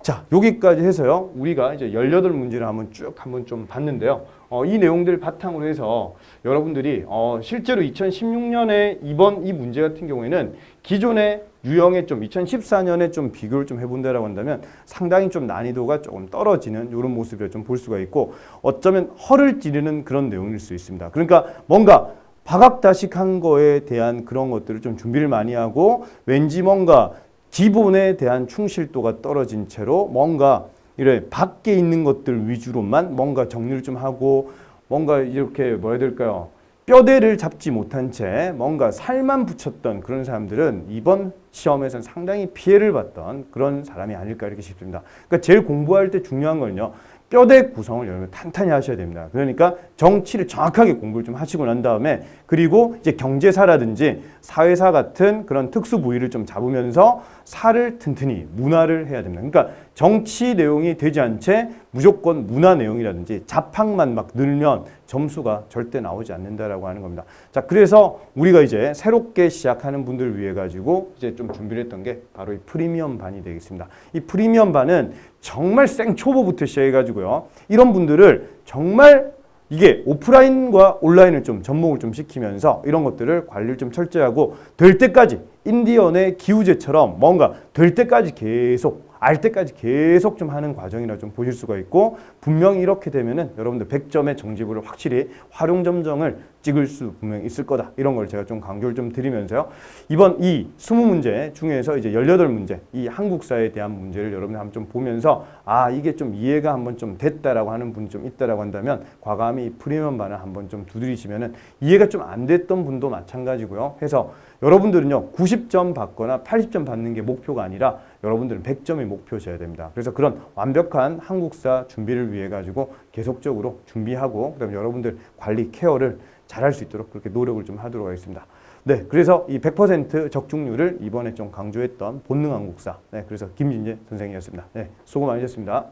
자, 여기까지 해서요. 우리가 이제 18문제를 한번 좀 봤는데요. 이 내용들 바탕으로 해서 여러분들이 실제로 2016년에 이번 이 문제 같은 경우에는 기존의 유형의 좀 2014년에 좀 비교를 좀 해본다라고 한다면 상당히 좀 난이도가 조금 떨어지는 이런 모습을 좀 볼 수가 있고 어쩌면 허를 찌르는 그런 내용일 수 있습니다. 그러니까 뭔가 박학다식한 거에 대한 그런 것들을 좀 준비를 많이 하고 왠지 뭔가 기본에 대한 충실도가 떨어진 채로 뭔가 이래 밖에 있는 것들 위주로만 뭔가 정리를 좀 하고 뭔가 이렇게 뭐라 해야 될까요? 뼈대를 잡지 못한 채 뭔가 살만 붙였던 그런 사람들은 이번 시험에서는 상당히 피해를 봤던 그런 사람이 아닐까 이렇게 싶습니다. 그러니까 제일 공부할 때 중요한 건요. 뼈대 구성을 여러분 탄탄히 하셔야 됩니다. 그러니까 정치를 정확하게 공부를 좀 하시고 난 다음에 그리고 이제 경제사라든지 사회사 같은 그런 특수 부위를 좀 잡으면서 사를 튼튼히 문화를 해야 됩니다. 그러니까 정치 내용이 되지 않채 무조건 문화 내용이라든지 자판만 막 늘면 점수가 절대 나오지 않는다라고 하는 겁니다. 자, 그래서 우리가 이제 새롭게 시작하는 분들 위해 가지고 이제 좀 준비를 했던 게 바로 이 프리미엄 반이 되겠습니다. 이 프리미엄 반은 정말 생초보부터 시작해 가지고요. 이런 분들을 정말 이게 오프라인과 온라인을 좀 접목을 좀 시키면서 이런 것들을 관리를 좀 철저히 하고 될 때까지 인디언의 기우제처럼 뭔가 될 때까지 계속 알 때까지 계속 좀 하는 과정이라 좀 보실 수가 있고 분명히 이렇게 되면은 여러분들 100점의 정지부를 확실히 활용점정을 찍을 수 분명히 있을 거다. 이런 걸 제가 좀 강조를 좀 드리면서요. 이번 이 20문제 중에서 이제 18문제 이 한국사에 대한 문제를 여러분들 한번 좀 보면서 아, 이게 좀 이해가 한번 좀 됐다라고 하는 분이 좀 있다라고 한다면 과감히 프리미엄 반을 한번 좀 두드리시면은 이해가 좀 안 됐던 분도 마찬가지고요. 해서 여러분들은요 90점 받거나 80점 받는 게 목표가 아니라 여러분들은 100점이 목표셔야 됩니다. 그래서 그런 완벽한 한국사 준비를 위해 가지고 계속적으로 준비하고 그다음에 여러분들 관리 케어를 잘할 수 있도록 그렇게 노력을 좀 하도록 하겠습니다. 네, 그래서 이 100% 적중률을 이번에 좀 강조했던 본능 한국사. 네, 그래서 김진재 선생이었습니다. 네, 수고 많으셨습니다.